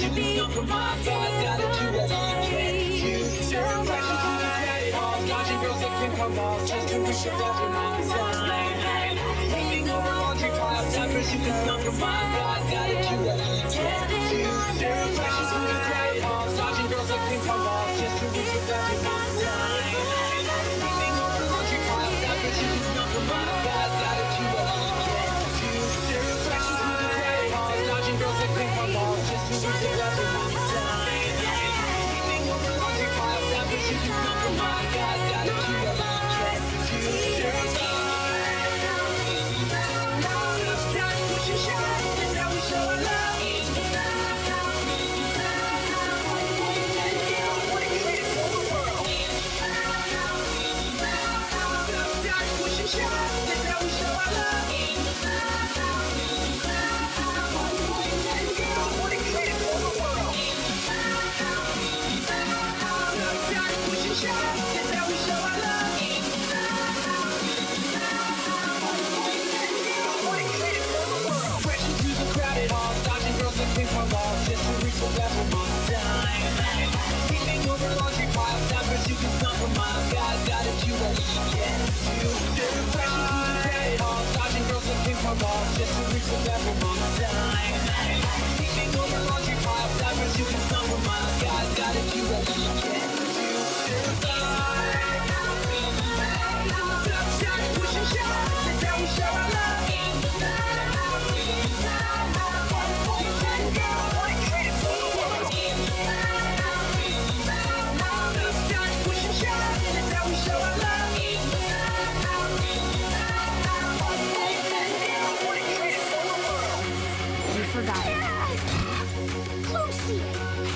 you can come from my God, gotta do what you can. You different questions from the credit off, dodging girls that can come off just to reach your left your mind's line. Leaning over laundry piles, diapers you can come from my God, gotta do what you can. You different questions from the credit off, dodging girls that can come off just to reach your left your mind's line. Leaning over laundry piles, diapers you can come from my God, gotta do what you can. You different questions from the credit off, dodging girls that can come off just to reach your left your mind's line. Leaning over laundry piles, diapers you can come from my God, gotta do what you can. You different you can come from my God, gotta do what you can. You different questions from the credit off, dodging girls that can come off just to reach the bathroom on time. Leaning over laundry piles, diapers you can come from my God, gotta do what you can. You different shot, push and shot, that's how we show our love. Forgot it. Lucy!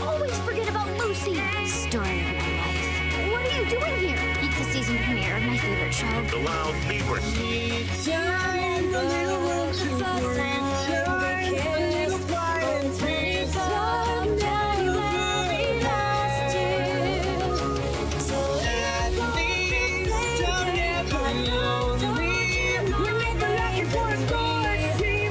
Always forget about Lucy! Story of my life. What are you doing here? It's the season premiere of my favorite show. The Loud Favorite. Time, a little room to breathe. Time, a little quiet breathe. Someday we'll be lost here. So at least I'm never lonely. We're never looking for a good team.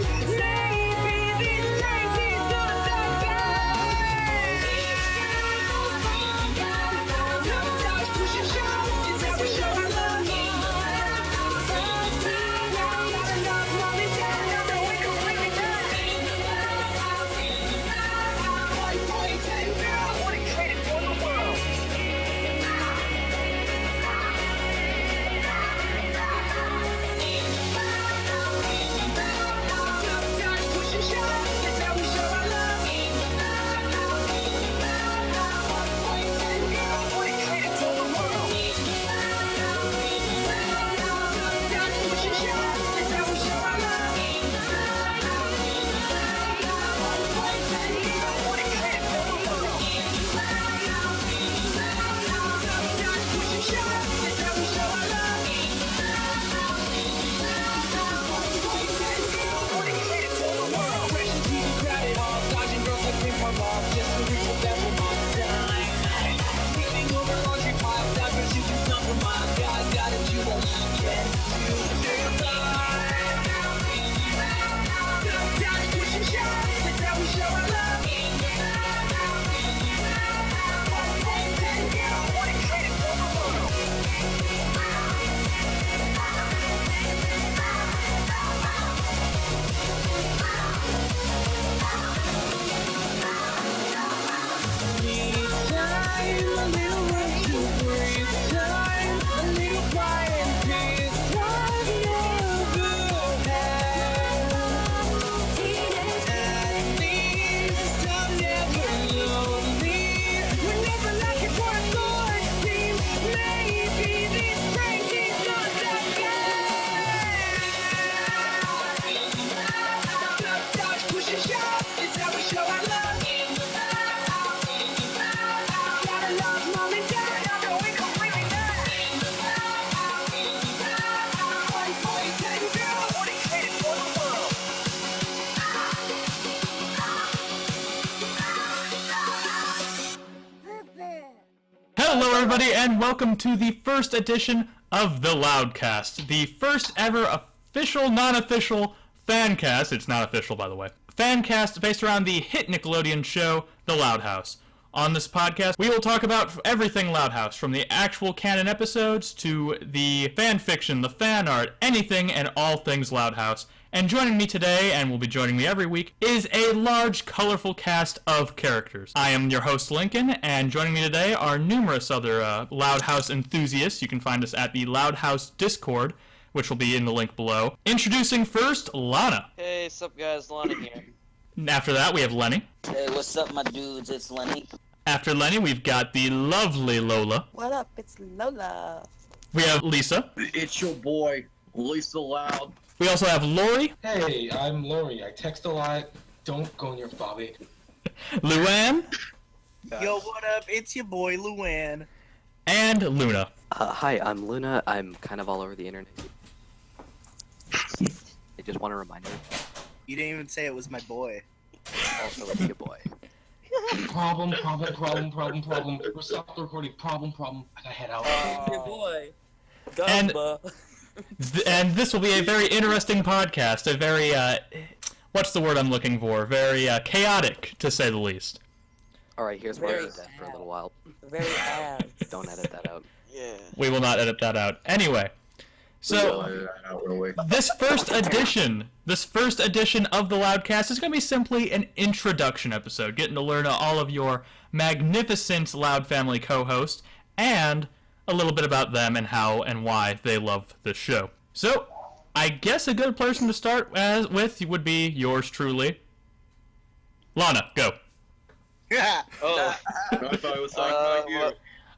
Hello everybody and welcome to the first edition of The Loudcast, the first ever official, non-official fancast. It's not official, by the way. Fancast based around the hit Nickelodeon show, The Loud House. On this podcast, we will talk about everything Loud House, from the actual canon episodes to the fan fiction, the fan art, anything and all things Loud House. And joining me today, and will be joining me every week, is a large, colorful cast of characters. I am your host, Lincoln, and joining me today are numerous other Loud House enthusiasts. You can find us at the Loud House Discord, which will be in the link below. Introducing first, Lana. Hey, what's up, guys? Lana here. After that, we have Lenny. Hey, what's up, my dudes? It's Lenny. After Lenny, we've got the lovely Lola. What up? It's Lola. We have Lisa. It's your boy, Lisa Loud. We also have Lori. Hey, I'm Lori. I text a lot. Don't go near Bobby. Luann. Yo, what up? It's your boy, Luann. And Luna. Hi, I'm Luna. I'm kind of all over the internet. I just want to remind you. You didn't even say it was my boy. Also, it's your boy. Problem. We're stopped recording. Problem. I gotta head out. Your boy. And- Gumba. And this will be a very interesting podcast. A very, what's the word I'm looking for? Very chaotic, to say the least. Alright, here's where I Very did that for a little while. Very ass. Don't edit that out. Yeah. We will not edit that out. Anyway, so this first edition of the Loudcast is going to be simply an introduction episode, getting to learn all of your magnificent Loud Family co-hosts and a little bit about them and how and why they love this show. So, I guess a good person to start with would be yours truly. Lana, go. Yeah. Oh. I thought it was talking about you.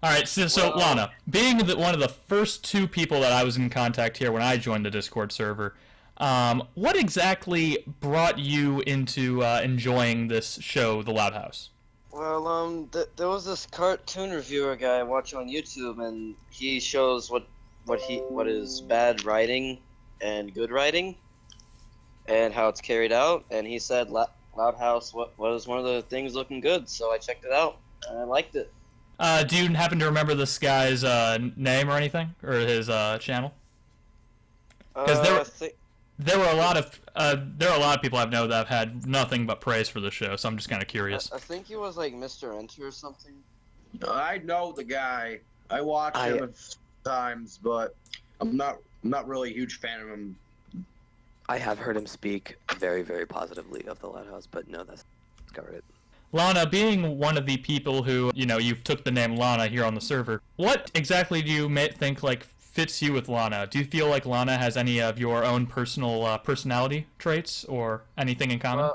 Alright, so Lana, being one of the first two people that I was in contact here when I joined the Discord server, what exactly brought you into enjoying this show, The Loud House? Well, there was this cartoon reviewer guy I watch on YouTube, and he shows what is bad writing and good writing, and how it's carried out. And he said Loud House was one of the things looking good, so I checked it out and I liked it. Do you happen to remember this guy's name or anything, or his channel? Because there were a lot of people I've known that have had nothing but praise for the show, so I'm just kind of curious. I think he was like Mr. Enter or something. I know the guy. I watch him a few times, but I'm not really a huge fan of him. I have heard him speak very, very positively of the Loud House, but no, that's covered it. Lana, being one of the people who, you've took the name Lana here on the server, what exactly do you think, fits you with Lana? Do you feel like Lana has any of your own personal personality traits or anything in common?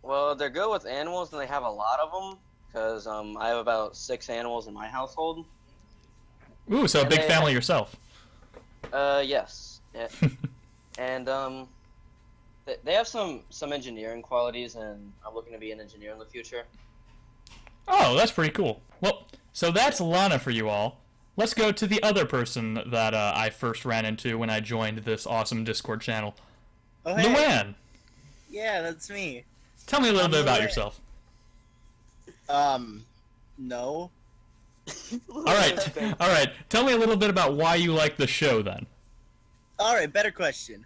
Well, they're good with animals, and they have a lot of them, because I have about 6 animals in my household. Ooh, so a and big they- family yourself. Yes. Yeah. And they have some engineering qualities, and I'm looking to be an engineer in the future. Oh, that's pretty cool. Well, so that's Lana for you all. Let's go to the other person that I first ran into when I joined this awesome Discord channel. Oh, hey. Luann, Yeah, that's me. tell me a little bit about Luann. yourself. No. All right. Tell me a little bit about why you like the show, then. Alright, better question.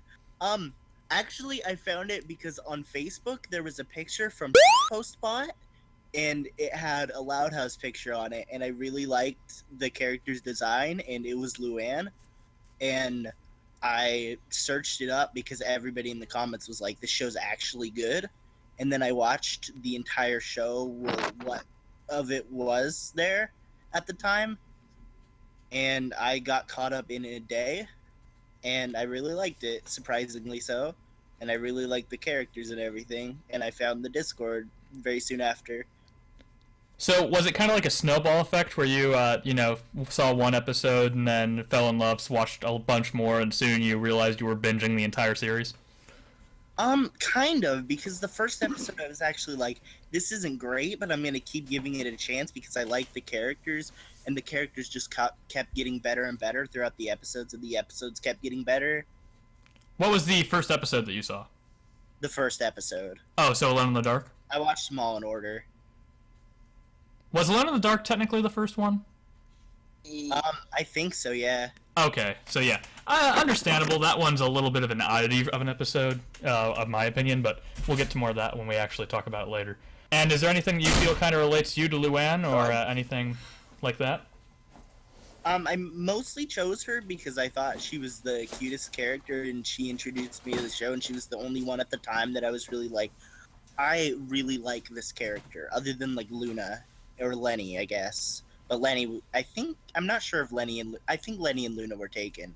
Actually, I found it because on Facebook there was a picture from Postbot, and it had a Loud House picture on it, and I really liked the character's design, and it was Luann, and I searched it up because everybody in the comments was like, this show's actually good, and then I watched the entire show with what of it was there at the time, and I got caught up in it a day, and I really liked it, surprisingly so, and I really liked the characters and everything, and I found the Discord very soon after. So was it kind of like a snowball effect where you, saw one episode and then fell in love, watched a bunch more, and soon you realized you were binging the entire series? Kind of, because the first episode I was actually like, this isn't great, but I'm going to keep giving it a chance because I like the characters, and the characters just kept getting better and better throughout the episodes, and the episodes kept getting better. What was the first episode that you saw? The first episode. Oh, so Alone in the Dark? I watched them all in order. Was Alone in the Dark technically the first one? I think so, yeah. Okay, so yeah. Understandable. That one's a little bit of an oddity of an episode, of my opinion, but we'll get to more of that when we actually talk about it later. And is there anything you feel kind of relates you to Luann, or anything like that? I mostly chose her because I thought she was the cutest character, and she introduced me to the show, and she was the only one at the time that I was really like, I really like this character, other than like Luna or Lenny, I guess. But Lenny, I'm not sure if I think Lenny and Luna were taken.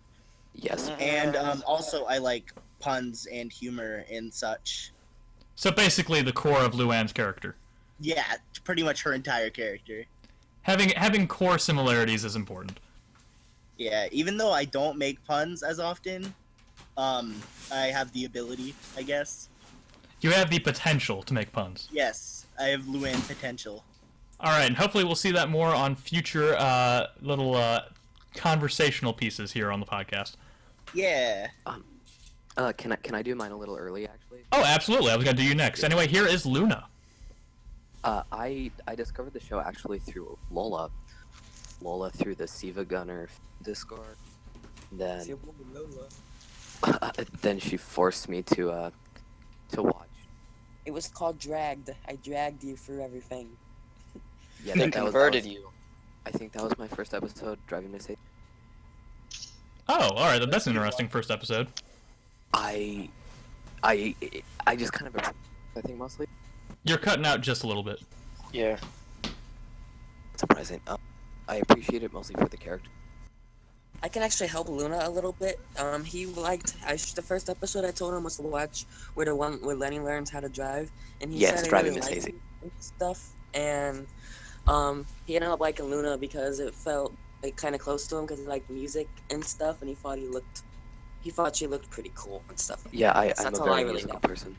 Yes. And also I like puns and humor and such. So basically the core of Luann's character. Yeah, pretty much her entire character. Having core similarities is important. Yeah, even though I don't make puns as often, I have the ability, I guess. You have the potential to make puns. Yes, I have Luann potential. Alright, and hopefully we'll see that more on future little conversational pieces here on the podcast. Yeah. Can I do mine a little early, actually? Oh, absolutely. I was going to do you next. Anyway, here is Luna. I discovered the show actually through Lola. Lola through the Siva Gunner Discord. Then then she forced me to watch. It was called Dragged. I dragged you through everything. Yeah, They that converted was, you. I think that was my first episode, driving Miss A. Oh, alright. That's an interesting first episode. I just kind of, I think mostly. You're cutting out just a little bit. Yeah. Surprising. I appreciate it mostly for the character. I can actually help Luna a little bit. He liked the first episode I told him was to watch where Lenny learns how to drive, and he Yes, said he driving really Miss liked Hazy. it and stuff. And he ended up liking Luna because it felt like kind of close to him because he liked music and stuff, and he thought she looked pretty cool and stuff. Yeah, I'm That's a all I very really musical know. person.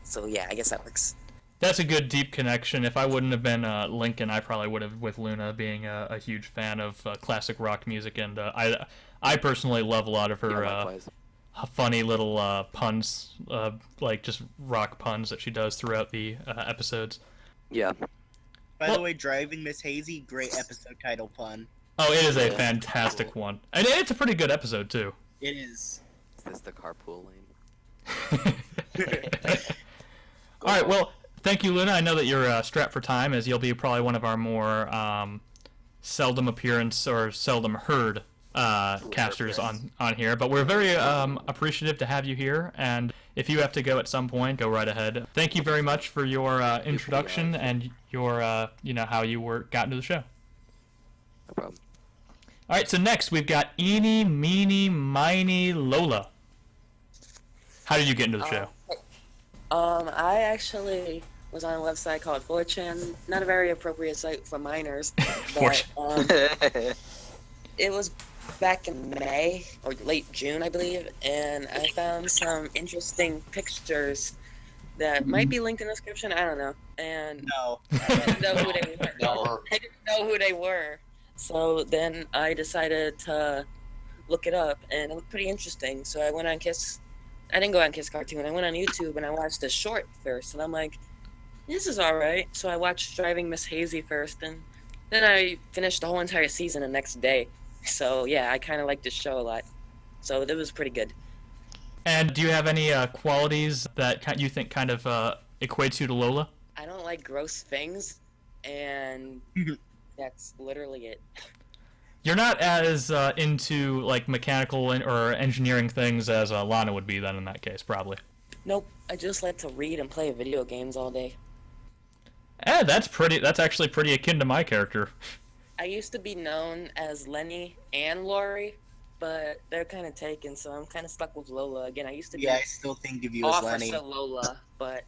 So yeah, I guess that works. That's a good deep connection. If I wouldn't have been Lincoln, I probably would have with Luna, being a huge fan of classic rock music, and I personally love a lot of her Likewise. funny little puns, like just rock puns that she does throughout the episodes. Yeah. By the way, Driving Miss Hazy, great episode title pun. Oh, it is a Yeah. fantastic one, and it's a pretty good episode too. It is. Is this the carpool lane? All right, well, thank you, Luna. I know that you're strapped for time, as you'll be probably one of our more seldom appearance or seldom heard casters on here. But we're very appreciative to have you here, and if you have to go at some point, go right ahead. Thank you very much for your introduction and your how you got into the show. No problem. All right, so next we've got Eeny, Meeny, Miny, Lola. How did you get into the show? I actually was on a website called 4chan, not a very appropriate site for minors, but it was back in May or late June, I believe, and I found some interesting pictures that might be linked in the description. I don't know, and No. I didn't know who they were. No. I didn't know who they were, so then I decided to look it up, and it looked pretty interesting. So I went on Kiss. I didn't go on Kiss Cartoon. I went on YouTube and I watched the short first, and I'm like, this is all right. So I watched Driving Miss Hazy first, and then I finished the whole entire season the next day. So yeah, I kind of liked this show a lot. So it was pretty good. And do you have any qualities that you think kind of equates you to Lola? I don't like gross things, and that's literally it. You're not as into like mechanical or engineering things as Lana would be then in that case, probably. Nope, I just like to read and play video games all day. That's actually pretty akin to my character. I used to be known as Lenny and Lori, but they're kind of taken, so I'm kind of stuck with Lola again. I used to be Yeah, I still think of you as Lenny. Officer Lola, but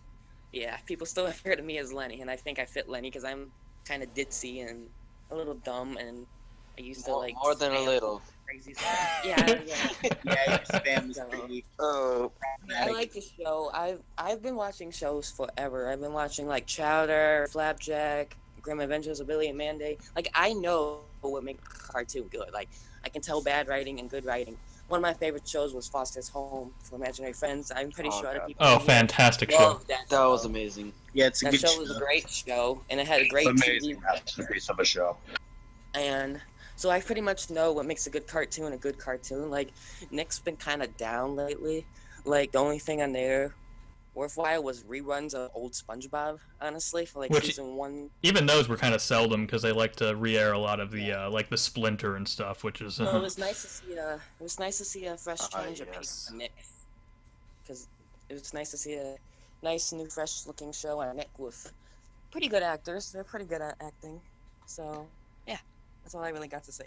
yeah, people still refer to me as Lenny, and I think I fit Lenny because I'm kind of ditzy and a little dumb, and I used to like more than a spam little. crazy stuff. Yeah. Yeah, your spam is So, pretty Oh, I like the show. I've been watching shows forever. I've been watching like Chowder, Flapjack, Grim Adventures of Billy and Mandy. Like I know what makes a cartoon good. Like I can tell bad writing and good writing. One of my favorite shows was Foster's Home for Imaginary Friends. I'm pretty sure other people. Oh, fantastic show. love that. that was show. amazing. Yeah, it's a That good show was a great show, and it had a great It's amazing TV. masterpiece of a show. And So I pretty much know what makes a good cartoon a good cartoon. Like, Nick's been kind of down lately. Like, the only thing on there worthwhile was reruns of old SpongeBob, honestly, for like Which- season 1. Even those were kind of seldom because they like to re-air a lot of the like the Splinter and stuff, which is. So it was nice to see a fresh change of pace yes. on Nick. Because it was nice to see a nice, new, fresh-looking show on Nick with pretty good actors. They're pretty good at acting. So, yeah, that's all I really got to say.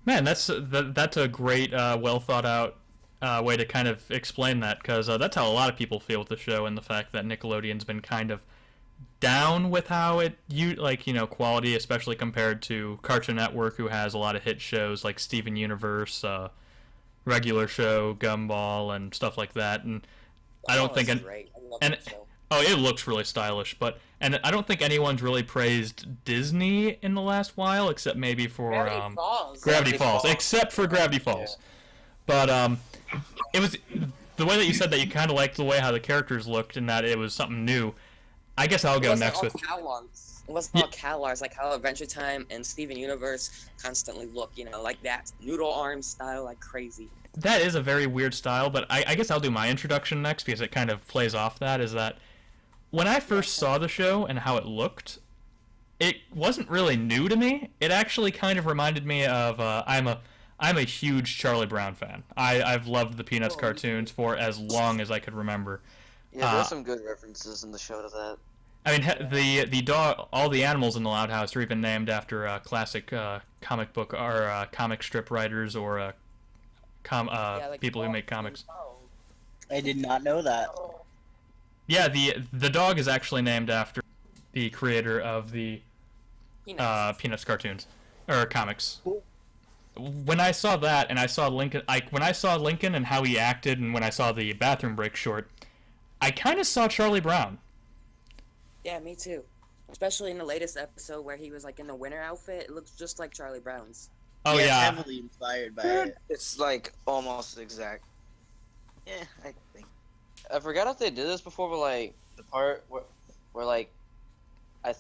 Man, that's a great, well thought out way to kind of explain that, because that's how a lot of people feel with the show, and the fact that Nickelodeon's been kind of down with how quality, especially compared to Cartoon Network, who has a lot of hit shows like Steven Universe, Regular Show, Gumball, and stuff like that. And I don't think Great. I love and that show. oh, it looks really stylish, and I don't think anyone's really praised Disney in the last while, except maybe for Gravity Falls. Gravity Falls, except for Gravity Falls. But it was the way that you said that you kind of liked the way how the characters looked and that it was something new. I guess I'll go next with. It wasn't all CalArts, like how Adventure Time and Steven Universe constantly look, like that noodle arm style, like crazy. That is a very weird style, but I guess I'll do my introduction next because it kind of plays off that. Is that when I first saw the show and how it looked, it wasn't really new to me. It actually kind of reminded me of I'm a huge Charlie Brown fan. I've loved the Peanuts cartoons for as long as I could remember. Yeah, there's some good references in the show to that. I mean, the dog, all the animals in the Loud House are even named after classic comic book or comic strip writers or people who make comics. I did not know that. Yeah, the dog is actually named after the creator of the Peanuts cartoons or comics. Cool. When I saw that and I saw Lincoln, when I saw Lincoln and how he acted, and when I saw the bathroom break short, I kind of saw Charlie Brown. Yeah, me too. Especially in the latest episode where he was like in the winter outfit, it looks just like Charlie Brown's. Oh It's yeah. heavily inspired by it. It's like almost exact. Yeah, I think. I forgot if they did this before, but like the part where like, I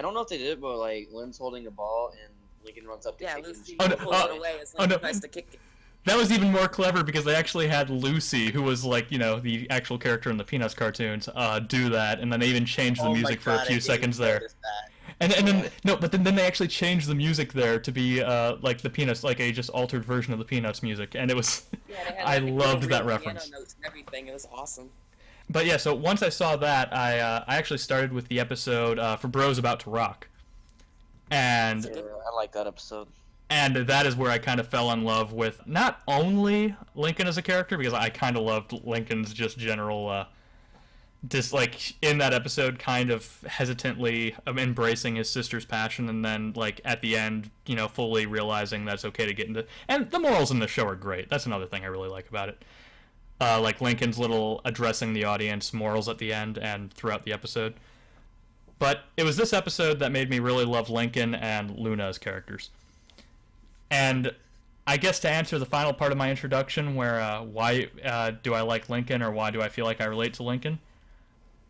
don't know if they did it, but like Lynn's holding a ball and Lincoln runs up to kick Lucy it. pulls it away as Lincoln tries to kick it. That was even more clever because they actually had Lucy, who was like, the actual character in the Peanuts cartoons, do that, and then they even changed the Oh my music for a God, few I didn't seconds there. notice that. And then no, but then they actually changed the music there to be like the Peanuts, like a just altered version of the Peanuts music, and it was Yeah, they had, I like, loved real that piano reference. notes and everything. It was awesome. But yeah, so once I saw that, I actually started with the episode for Bros About to Rock, and Yeah, I like that episode. And that is where I kind of fell in love with not only Lincoln as a character, because I kind of loved Lincoln's just general, in that episode, kind of hesitantly embracing his sister's passion, and then, like, at the end, fully realizing that it's okay to get into... And the morals in the show are great. That's another thing I really like about it. Like Lincoln's little addressing the audience morals at the end and throughout the episode. But it was this episode that made me really love Lincoln and Luna as characters. And I guess to answer the final part of my introduction, where why do I like Lincoln, or why do I feel like I relate to Lincoln,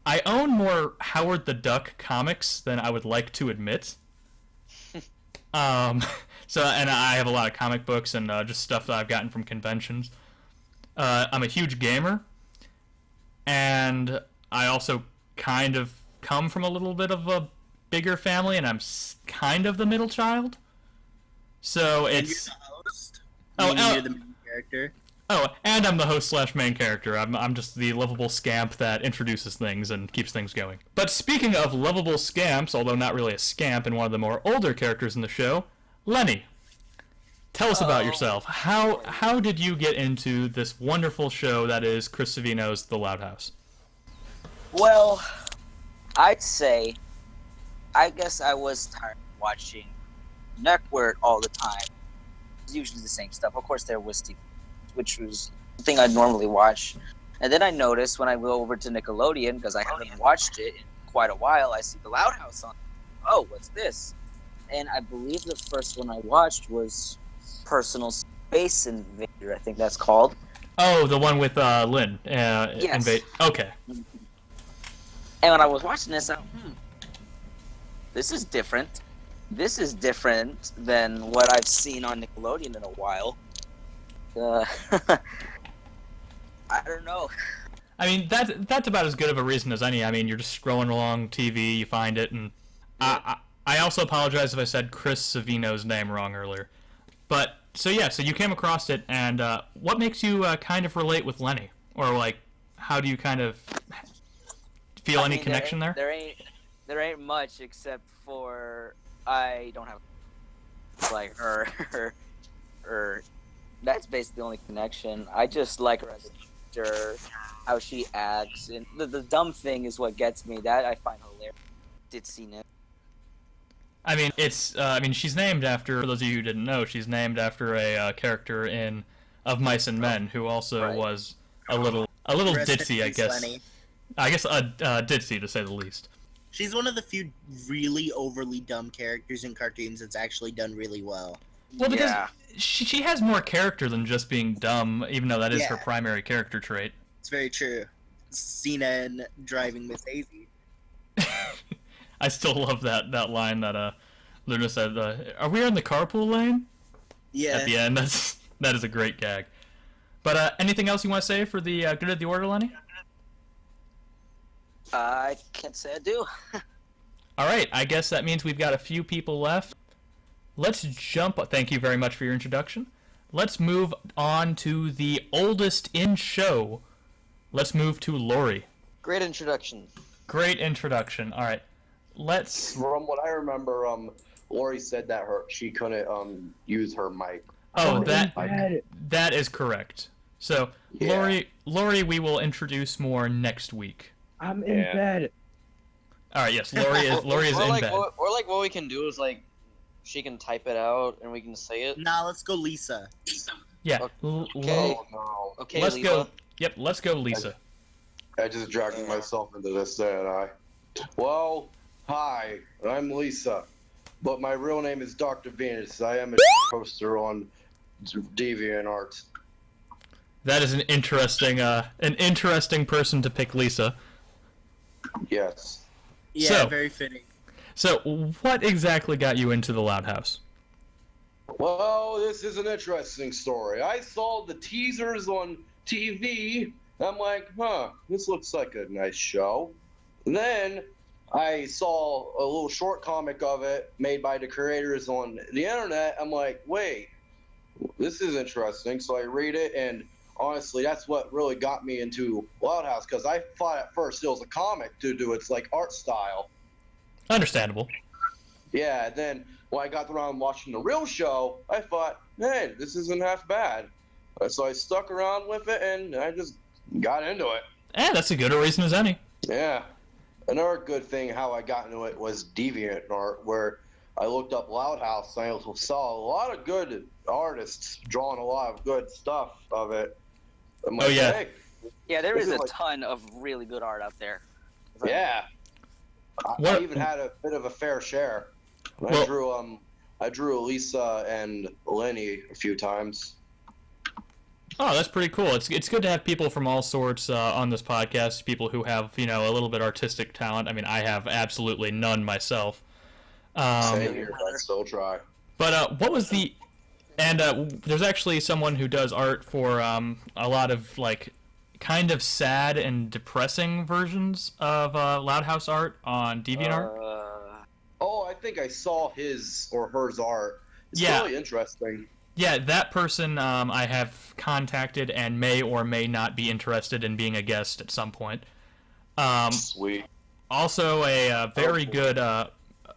I own more Howard the Duck comics than I would like to admit. And I have a lot of comic books and just stuff that I've gotten from conventions. I'm a huge gamer, and I also kind of come from a little bit of a bigger family, and I'm kind of the middle child. So And it's... you're the host? Oh, Meaning you're the main character? Oh, and I'm the host/main character. I'm just the lovable scamp that introduces things and keeps things going. But speaking of lovable scamps, although not really a scamp, and one of the more older characters in the show, Lenny. Tell us about yourself. How did you get into this wonderful show that is Chris Savino's The Loud House? Well, I'd say, I guess I was tired of watching Network all the time. It's usually the same stuff. Of course, there was Steve, which was the thing I'd normally watch. And then I noticed when I go over to Nickelodeon, because I haven't watched it in quite a while, I see The Loud House on. Oh, what's this? And I believe the first one I watched was Personal Space Invader, I think that's called. Oh, the one with Lynn. Yes. Okay. And when I was watching this, I thought, this is different. this is different than what I've seen on Nickelodeon in a while. I don't know. I mean, that's about as good of a reason as any. I mean, you're just scrolling along TV, you find it, and I also apologize if I said Chris Savino's name wrong earlier. But, so you came across it, and what makes you kind of relate with Lenny? Or, like, how do you kind of feel any connection there? There ain't much except for I don't have like her. That's basically the only connection. I just like her as a teacher, how she acts, and the dumb thing is what gets me. That I find hilarious. Ditziness. I mean, she's named after, for those of you who didn't know, she's named after a character in Of Mice and Men, who also was a little ditzy, I guess. Lenny. I guess ditzy, to say the least. She's one of the few really overly dumb characters in cartoons that's actually done really well. Well, because she has more character than just being dumb, even though that is her primary character trait. It's very true. Cena and Driving Miss Daisy. I still love that line that Luna said, "Are we in the carpool lane?" Yeah. At the end, that is a great gag. But anything else you want to say for the good of the order, Lenny? I can't say I do. All right, I guess that means we've got a few people left. Let's jump. Thank you very much for your introduction. Let's move on to the oldest in show. Let's move to Lori. Great introduction. Great introduction. All right. Let's. From what I remember, Lori said that she couldn't use her mic. Oh, that is correct. So, yeah. Lori, we will introduce more next week. I'm in bed. All right. Yes, Lori is in bed. Or like what we can do is like she can type it out and we can say it. Nah, let's go, Lisa. Yeah. Okay. Okay. Let's Lisa. go. Yep. Let's go, Lisa. I just dragged myself into this, didn't I? Well, hi, I'm Lisa, but my real name is Dr. Venus. I am a poster on DeviantArt. That is an interesting person to pick, Lisa. Yes. Yeah, very fitting. So, what exactly got you into the Loud House? Well, this is an interesting story. I saw the teasers on TV. I'm like, this looks like a nice show. And then I saw a little short comic of it made by the creators on the internet. I'm like, wait, this is interesting. So I read it, and honestly, that's what really got me into Loud House, because I thought at first it was a comic due to its like art style. Understandable. Yeah, then when I got around watching the real show, I thought, hey, this isn't half bad. So I stuck around with it, and I just got into it. That's a good a reason as any. Yeah. Another good thing how I got into it was DeviantArt, where I looked up Loud House, and I also saw a lot of good artists drawing a lot of good stuff of it. I'm like, hey, yeah, there is a ton of really good art out there. Yeah. I even had a bit of a fair share. I drew Lisa and Lenny a few times. Oh, that's pretty cool. It's good to have people from all sorts on this podcast. People who have a little bit artistic talent. I mean, I have absolutely none myself. Same here. I still try. But what was the? And there's actually someone who does art for a lot of like kind of sad and depressing versions of Loud House art on DeviantArt. I think I saw his or hers art. It's really interesting. Yeah, that person I have contacted and may or may not be interested in being a guest at some point. Sweet. Also, a very good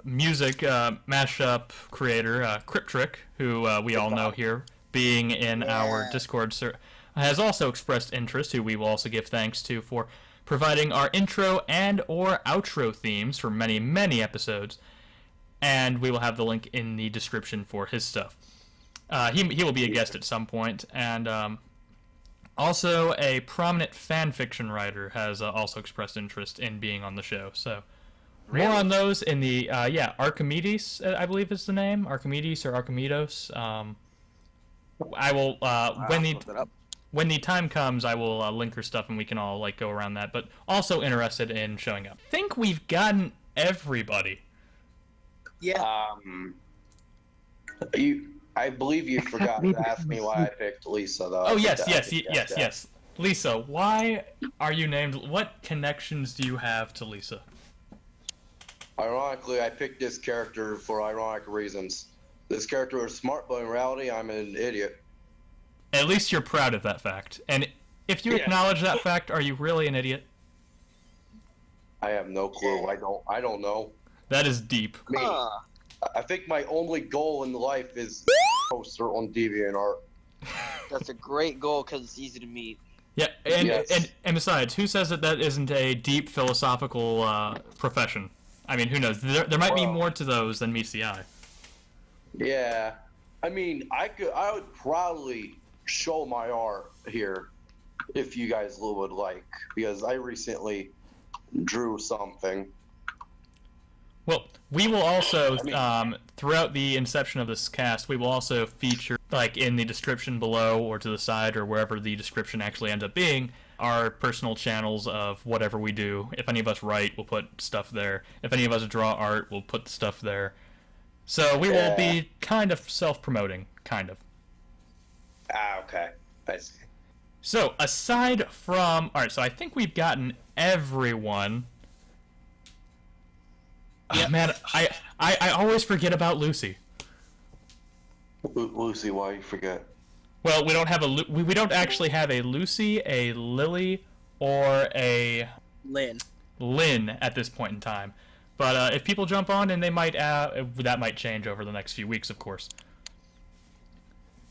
music mashup creator, Cryptrik, who we all know here, being in our Discord, has also expressed interest, who we will also give thanks to for providing our intro and or outro themes for many, many episodes. And we will have the link in the description for his stuff. He will be a guest at some point, and also a prominent fan fiction writer has also expressed interest in being on the show. So more on those in the Archimedes, I believe is the name, Archimedes or Archimedos. I will when the time comes, I will link her stuff and we can all like go around that. But also interested in showing up. I think we've gotten everybody. Yeah. I believe you forgot to ask me why I picked Lisa, though. Oh, yes. Lisa, why are you named? What connections do you have to Lisa? Ironically, I picked this character for ironic reasons. This character is smart, but in reality, I'm an idiot. At least you're proud of that fact. And if you acknowledge that fact, are you really an idiot? I have no clue. I don't know. That is deep. Me. I think my only goal in life is poster on DeviantArt. That's a great goal because it's easy to meet. Yeah, and besides, who says that that isn't a deep philosophical profession? I mean, who knows? There might be more to those than meets the eye. Yeah, I mean, I would probably show my art here if you guys would like, because I recently drew something. Well, we will also, throughout the inception of this cast, we will also feature, like, in the description below or to the side or wherever the description actually ends up being, our personal channels of whatever we do. If any of us write, we'll put stuff there. If any of us draw art, we'll put stuff there. So we will be kind of self-promoting, kind of. Okay. I see. So, aside from... Alright, so I think we've gotten everyone... Yep. Man, I always forget about Lucy. Lucy, why you forget? Well, we don't have we don't actually have a Lucy, a Lily, or a Lynn at this point in time. But if people jump on, and they might that might change over the next few weeks, of course.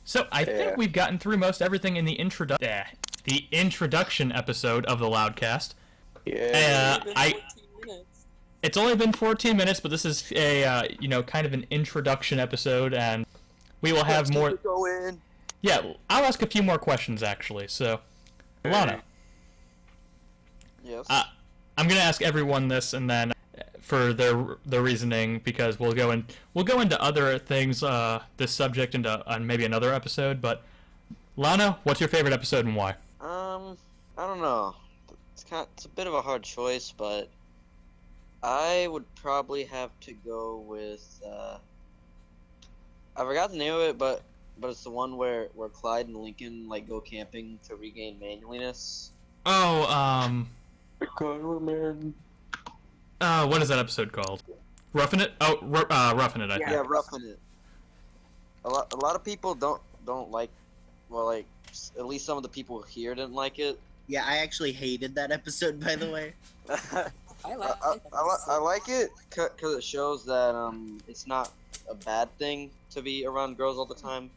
So I think we've gotten through most everything in the introduction episode of the Loudcast. Yeah. It's only been 14 minutes, but this is a kind of an introduction episode, and we will have more. Go in. Yeah, I'll ask a few more questions actually. So, Lana. Yes. I'm gonna ask everyone this, and then for their reasoning, because we'll go into other things, this subject on maybe another episode. But Lana, what's your favorite episode and why? I don't know. It's a bit of a hard choice, but I would probably have to go with I forgot the name of it, but it's the one where Clyde and Lincoln like go camping to regain manliness. Oh, what is that episode called? Roughing It? Oh, Roughing It, I think. Yeah, Roughing It. A lot of people don't like, well, like, at least some of the people here didn't like it. Yeah, I actually hated that episode, by the way. I like it because it shows that it's not a bad thing to be around girls all the time.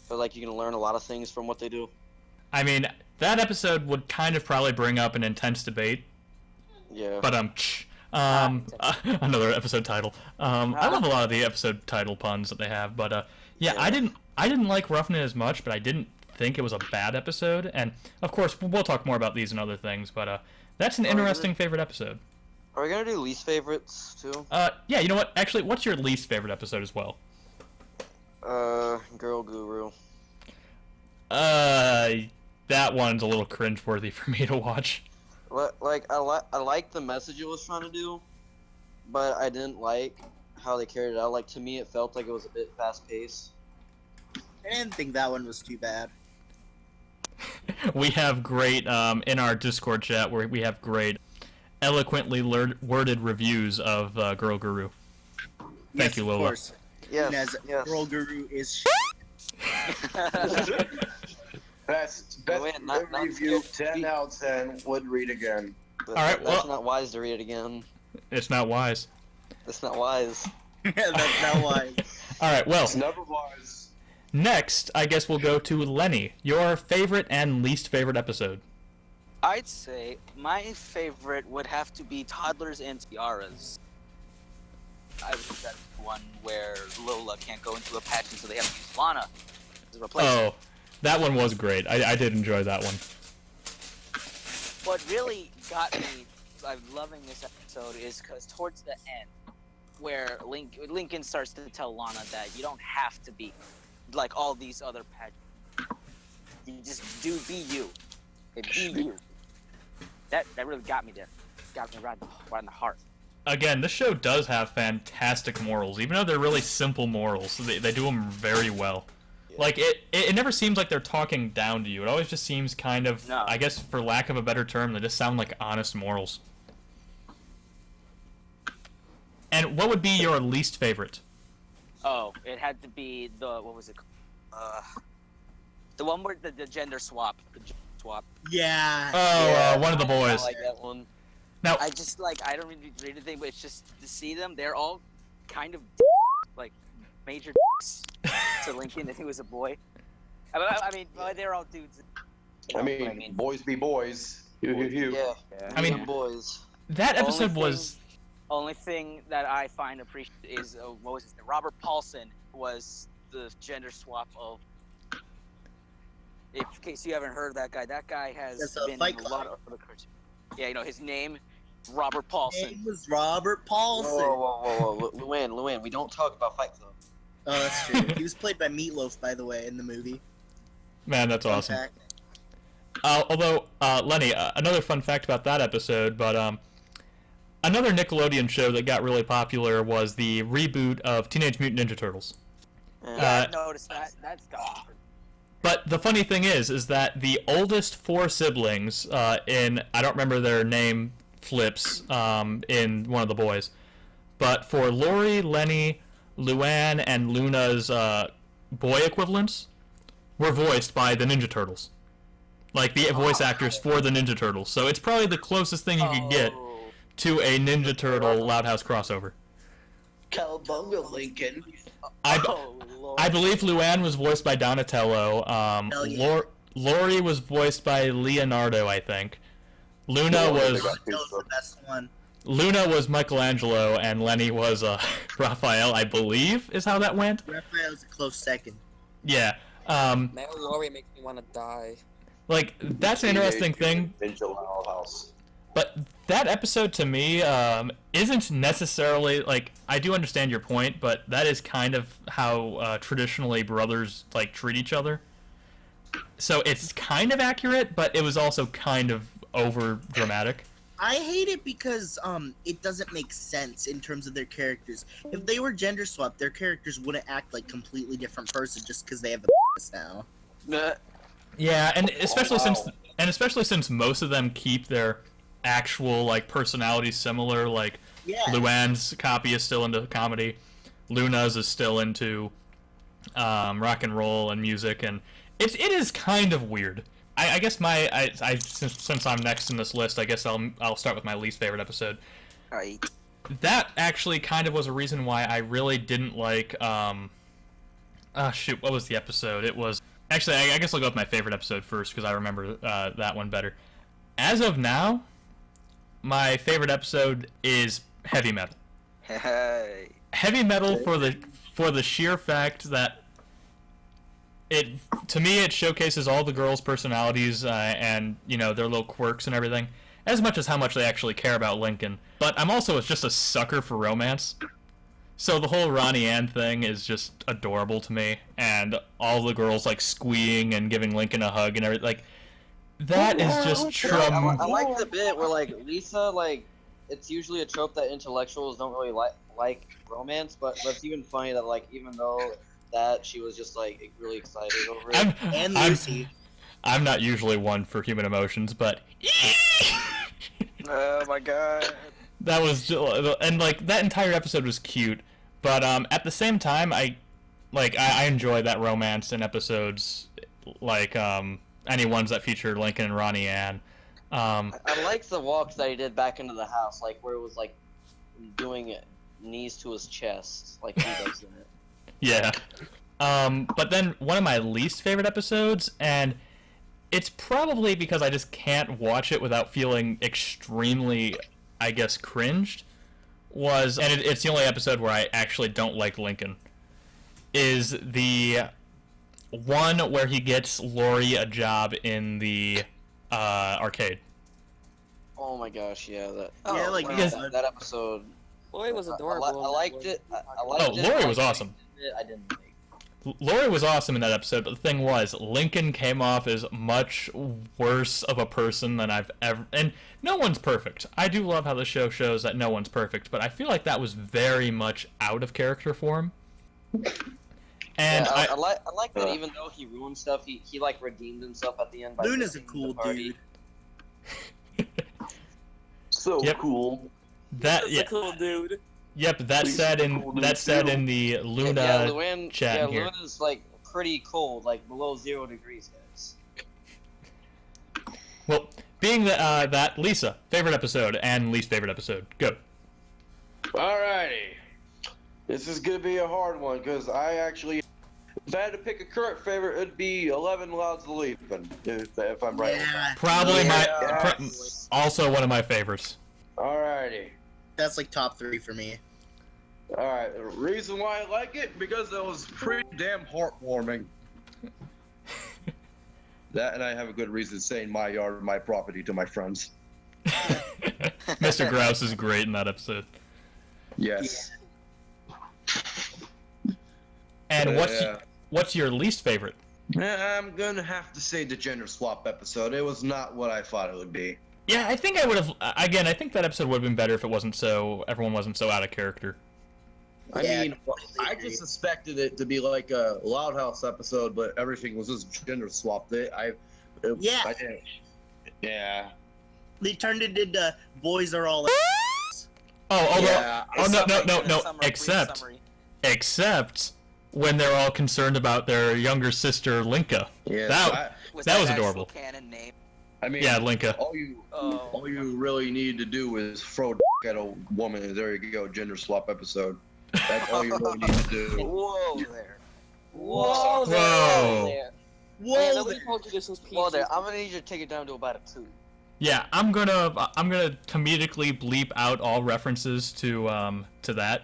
But like you can learn a lot of things from what they do. I mean, that episode would kind of probably bring up an intense debate. Yeah. But another episode title. I love a lot of the episode title puns that they have, but yeah, I didn't like Roughing It as much, but I didn't think it was a bad episode. And of course, we'll talk more about these and other things, but that's an interesting favorite episode. Are we gonna do least favorites too? Yeah, you know what? Actually, what's your least favorite episode as well? Girl Guru. That one's a little cringeworthy for me to watch. Like I like the message it was trying to do, but I didn't like how they carried it out. Like to me, it felt like it was a bit fast paced. I didn't think that one was too bad. We have great in our Discord chat where we have great, eloquently worded reviews of Girl Guru. Thank you, Lola. Of course. Yes. Girl Guru is. Best not review, 10 out of 10, would read again. Alright, That's not wise to read it again. It's not wise. That's not wise. That's not wise. Alright, well, It's never wise. next, I guess we'll go to Lenny. Your favorite and least favorite episode. I'd say my favorite would have to be Toddlers and Tiaras. I would think that's the one where Lola can't go into a pageant, so they have to use Lana as a replacement. Oh, that one was great. I did enjoy that one. What really got me loving this episode is because towards the end, where Lincoln starts to tell Lana that you don't have to be like all these other pageants. You just be you. Okay, be you. That really got me there. Got me right in the heart. again, this show does have fantastic morals, even though they're really simple morals. They do them very well. Like, it never seems like they're talking down to you. It always just seems kind of, No. I guess, for lack of a better term, they just sound like honest morals. And what would be your least favorite? Oh, it had to be what was it? The one where the gender swap. The gender swap. Yeah. Oh, one of the boys. I like that one. Now, I just I don't really read anything, but it's just to see them. They're all kind of like major to Lincoln if he was a boy. I mean, they're all dudes. I mean, boys be boys. Hugh. Yeah. I mean, boys. that episode was... Only thing that I find appreciative is what was his name? Robert Paulson was the gender swap of. In case you haven't heard of that guy has been in a lot of other cartoons. Yeah, his name, Robert Paulson. His name was Robert Paulson. Whoa. Luann, we don't talk about Fight Club. Oh, that's true. He was played by Meatloaf, by the way, in the movie. Man, that's awesome. Although, Lenny, another fun fact about that episode, but another Nickelodeon show that got really popular was the reboot of Teenage Mutant Ninja Turtles. Yeah, I noticed that. That's gone. But the funny thing is that the oldest four siblings in, I don't remember their name flips in one of the boys, but for Lori, Lenny, Luann, and Luna's boy equivalents were voiced by the Ninja Turtles. Like, the voice actors for the Ninja Turtles. So it's probably the closest thing you could get to a Ninja Turtle Loud House crossover. Cowabunga, Lincoln. I believe Luann was voiced by Donatello. Lori was voiced by Leonardo, I think. Luna was the best one. Luna was Michelangelo, and Lenny was Raphael, I believe, is how that went. Raphael was a close second. Yeah. Man, Lori makes me want to die. Like, that's an interesting thing. But that episode, to me, isn't necessarily, like, I do understand your point, but that is kind of how traditionally brothers, like, treat each other. So it's kind of accurate, but it was also kind of over-dramatic. I hate it because it doesn't make sense in terms of their characters. If they were gender swapped, their characters wouldn't act like completely different person just because they have a now. Yeah, and especially since most of them keep their actual, like, personalities similar. Like, Luann's copy is still into comedy, Luna's is still into rock and roll and music, and it is kind of weird. I guess since I'm next in this list, I guess I'll start with my least favorite episode. Alright. That actually kind of was a reason why I really didn't like what was the episode? It was actually, I guess I'll go with my favorite episode first because I remember that one better. As of now, my favorite episode is Heavy Metal. Hey. Heavy Metal for the sheer fact that to me it showcases all the girls' personalities and their little quirks and everything, as much as how much they actually care about Lincoln. But I'm also just a sucker for romance. So the whole Ronnie Ann thing is just adorable to me, and all the girls like squeeing and giving Lincoln a hug and everything. Like, that is just I like the bit where, like, Lisa, like, it's usually a trope that intellectuals don't really like romance, but it's even funny that, like, even though that she was just, like, really excited over it. And Lucy. I'm not usually one for human emotions, but Oh my god. that was and like that entire episode was cute, but at the same time I enjoy that romance in episodes like any ones that feature Lincoln and Ronnie Ann. I like the walks that he did back into the house, like where it was like doing knees to his chest, like he does in it. Yeah. But then one of my least favorite episodes, and it's probably because I just can't watch it without feeling extremely, I guess, cringed, was, and it's the only episode where I actually don't like Lincoln, is the one where he gets Lori a job in the arcade. Oh my gosh, yeah, that. Yeah, like that episode. Lori was adorable. I liked it. I liked Oh, it. Lori was awesome. I didn't like. Lori was awesome in that episode, but the thing was, Lincoln came off as much worse of a person than I've ever... And no one's perfect. I do love how the show shows that no one's perfect, but I feel like that was very much out of character for him. And yeah, I like that even though he ruined stuff, he like redeemed himself at the end by Luna's a leaving cool the party. dude. So Yep. cool. That That's yeah, a cool dude. yep. That He's said a in cool dude, that said too. in the Luna yeah, Luan, chat yeah, here. Luna's like pretty cold, like below 0 degrees, guys. Well, being that Lisa, favorite episode and least favorite episode. Go. Alrighty. This is gonna be a hard one because I actually, if I had to pick a current favorite, it'd be 11 Louds of Leaping, if I'm right. Yeah, Probably Yeah. also one of my favorites. Alrighty. that's like top 3 for me. Alright, the reason why I like it, because it was pretty damn heartwarming. That, and I have a good reason saying my yard, my property to my friends. Mr. Grouse is great in that episode. Yes. And Yeah. what's your least favorite? I'm gonna have to say the gender swap episode. It was not what I thought it would be. Yeah, I think I would have. Again, I think that episode would have been better if everyone wasn't so out of character. I Yeah, mean, completely I agree. just suspected it to be like a Loud House episode, but everything was just gender swapped. Yeah. I didn't. Yeah. They turned it into boys are all Oh, although, Yeah. no. Except when they're all concerned about their younger sister Linka. Yeah. That was adorable. Canon name. I mean, Yeah, Linka. all you really need to do is throw at a woman, and there you go, gender swap episode. That's all you really need to do. Whoa there. Whoa there. Whoa. Wait, Whoa! nobody told you this was PG. Well, there, I'm gonna need you to take it down to about a 2. Yeah, I'm gonna comedically bleep out all references to that.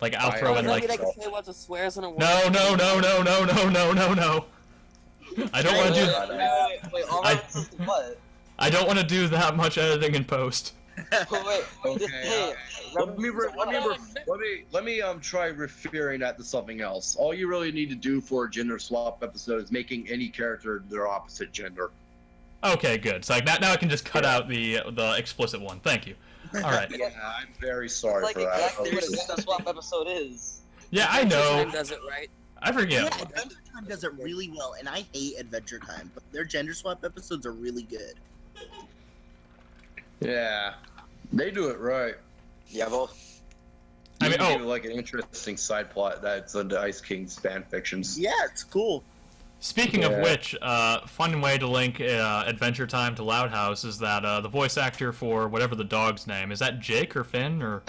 Like I'll throw in Does that like mean I can say what the swears in a word? no. I don't want to do. Wait, all I- references to what? I don't want to do that much editing in post. Wait, just, hey, Let me try referring that to something else. All you really need to do for a gender swap episode is making any character their opposite gender. Okay, good. So like now I can just cut out the explicit one. Thank you. All right. Yeah, I'm very sorry like for that. exactly what a gender swap episode is. Yeah, I know. Time does it right. I forget. Yeah, Adventure Time does it really well, and I hate Adventure Time, but their gender swap episodes are really good. Yeah, they do it right. Yeah, well, I mean, You can do, like an interesting side plot that's under Ice King's fan fictions. Yeah, it's cool. Speaking of Yeah. which, fun way to link Adventure Time to Loud House is that the voice actor for whatever the dog's name is that Jake or Finn or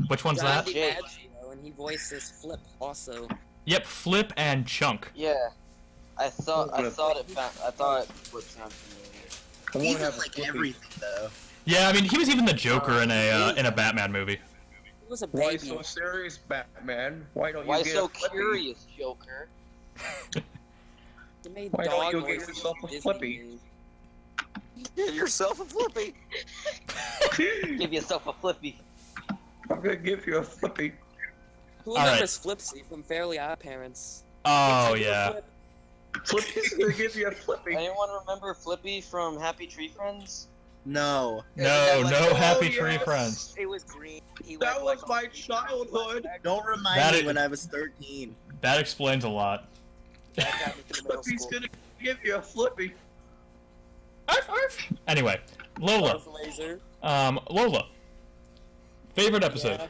which one's that? John Jake. DiMaggio, and he voices Flip also. Yep, Flip and Chunk. yeah. I thought it would sound familiar. I wanna He's in have a like flippy. everything though. Yeah, I mean he was even the Joker in a Batman movie. He was a Why baby. so serious, Batman? Why don't you Why get so a flippy? curious, Joker? He made Why don't dog you get voices yourself in a Disney Flippy? movies. Give yourself a flippy. Give yourself a flippy. I'm gonna give you a flippy. Who All right. remembers Flipsy from Fairly Odd Parents? Oh Flip, yeah. flip. Flippy's gonna give you a flippy. Anyone remember Flippy from Happy Tree Friends? No. No, like- no Oh, Happy Tree yes. Friends. It was green. He That went was like my childhood. Don't remind That me is- when I was 13. That explains a lot. that got me through middle Flippy's school. gonna give you a flippy. Arf, arf. Anyway, Lola. Buzz Laser. Lola. Favorite episode.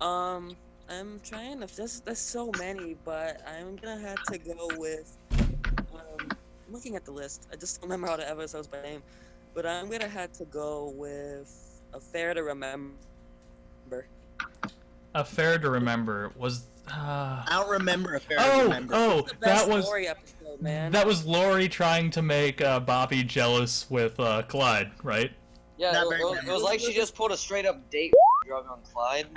I'm trying to. There's so many, but I'm gonna have to go with. I'm looking at the list. I just don't remember all the episodes by name, but I'm gonna have to go with Affair to Remember. Affair to Remember was. I don't remember a fair Oh, remember. oh, The that best was story episode, man. that was Lori trying to make Bobby jealous with Clyde, right? Yeah, Not it, very was, it was like she just put a straight up date drug on Clyde.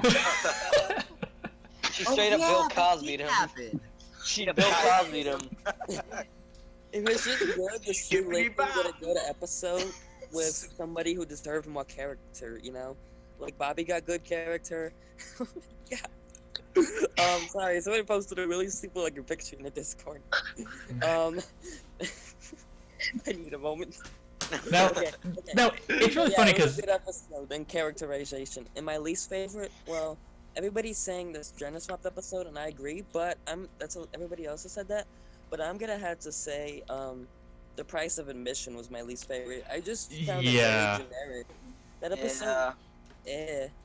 She straight up Bill Cosby'd him. She Bill Cosby'd him. It was just good to see Skippity Lincoln get a bop. good episode with somebody who deserved more character, you know? Like, Bobby got good character. Yeah. Sorry, somebody posted a really super looking picture in the Discord. I need a moment. Now, Okay. no, it's really funny it was because a good episode and characterization. And my least favorite, well, everybody's saying this Jenna swapped episode, and I agree. But everybody else has said that. But I'm gonna have to say, the price of admission was my least favorite. I just found it Yeah. very generic. That episode,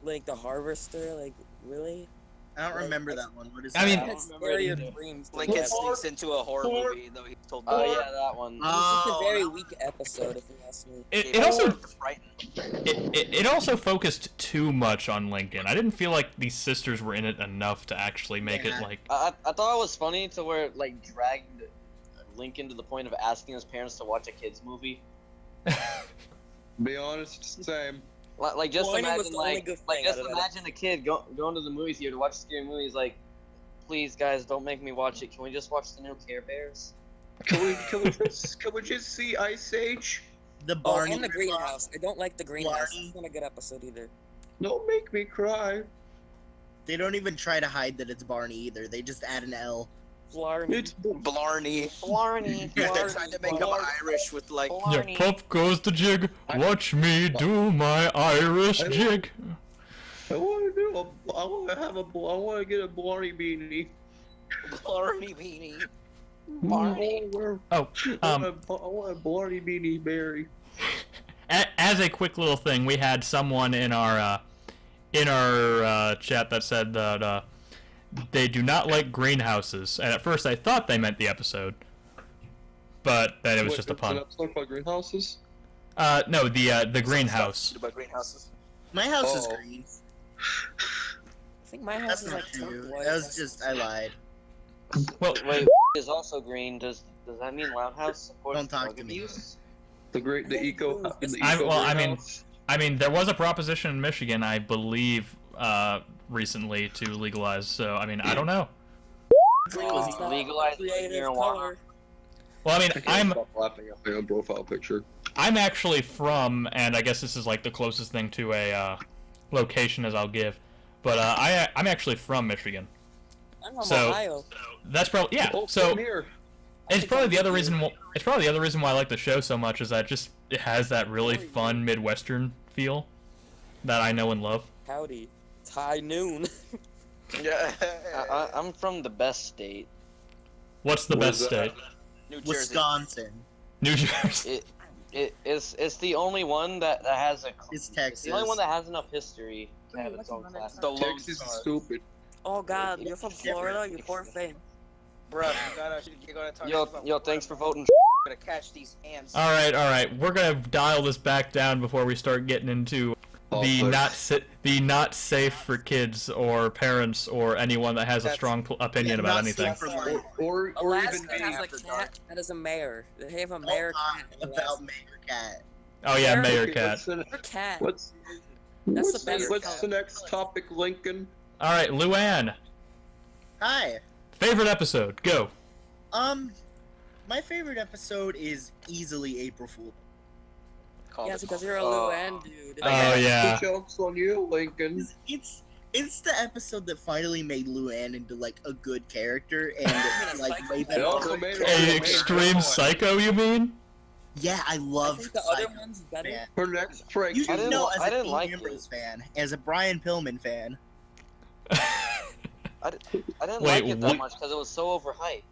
like the Harvester, like really. I don't remember that one. What is I that? mean- It's scarier dreams. than Lincoln that. sneaks into a horror movie, though he told me. Oh yeah, that one. It was just a very that- weak episode, if you ask me. it also frightened. it also focused too much on Lincoln. I didn't feel like these sisters were in it enough to actually make it Yeah. like. I thought it was funny to where it like dragged Lincoln to the point of asking his parents to watch a kids movie. Be honest, same. Like just Whining was imagine the only good thing just out of that imagine a kid going to the movie theater to watch a scary movie. He's like, please guys, don't make me watch it. Can we just watch the new Care Bears? Can we just see Ice Age? The Oh, Barney. and the greenhouse. I don't like the greenhouse. Barney. It's not a good episode either. Don't make me cry. They don't even try to hide that it's Barney either. They just add an L. Blarney. It's Blarney. Blarney. They're trying to make him Irish with like. Yeah, pop goes the jig. Watch me do my Irish jig. I want to get a Blarney beanie. Blarney beanie. Barney. Oh, I want a Blarney beanie berry. As a quick little thing, we had someone in our chat that said that they do not like greenhouses, and at first I thought they meant the episode, but then it was just a pun. Episode about greenhouses? No, the greenhouse. About greenhouses. My house is Oh. green. I think my house That's is not like true. turquoise. That was just I lied. Well, Wait, is also green. Does that mean Loud House supports Don't talk drug to me. abuse? The eco I mean, greenhouse? I mean, there was a proposition in Michigan, I believe, recently to legalize. So, I mean, I don't know. Legalize creative marijuana. color. Well, I mean, I can't I'm stop laughing at my own profile picture. actually from, and I guess this is like the closest thing to a location as I'll give, but I'm actually from Michigan. I'm from So- Ohio. That's probably yeah. Oh, So come here. it's probably the other reason. It's probably the other reason why I like the show so much is that it has that really fun Midwestern feel that I know and love. Howdy. It's high noon. Yeah. I'm from the best state. What's the What best is that? state? New Jersey. Wisconsin. New Jersey. It's the only one that has a. It's It's Texas. the only one that has enough history to have its own class. The Lone Texas is Star. stupid. Oh god, you're from Florida, you poor thing. Bruh, you're gonna talk about Yo, thanks for voting. gonna catch these ants. All right. We're gonna dial this back down before we start getting into the not safe for kids or parents or anyone that has a strong opinion about Not anything. safe for life. Or even Alaska me. has a after cat dark. that is a mayor. They have a Don't mayor talk cat. in about Alaska. Mayor Cat. Oh yeah, Sure. Mayor Okay, Cat. Her cat. What's That's what's the best what's color. the next topic, Lincoln? All right, Luann. Hi. Favorite episode? Go. My favorite episode is easily April Fool. Yes, because you're a Oh. Luann dude. Oh yeah. The joke's on you, Lincoln. It's the episode that finally made Luann into like a good character and like made It that. also made her A extreme psycho, you mean? Yeah, I I love think the Psycho, other one's better. man. her next prank. You I should didn't know li- as I a didn't Dean like Ambrose fan, as a Brian Pillman fan. I didn't Wait, like it that what? much because it was so overhyped.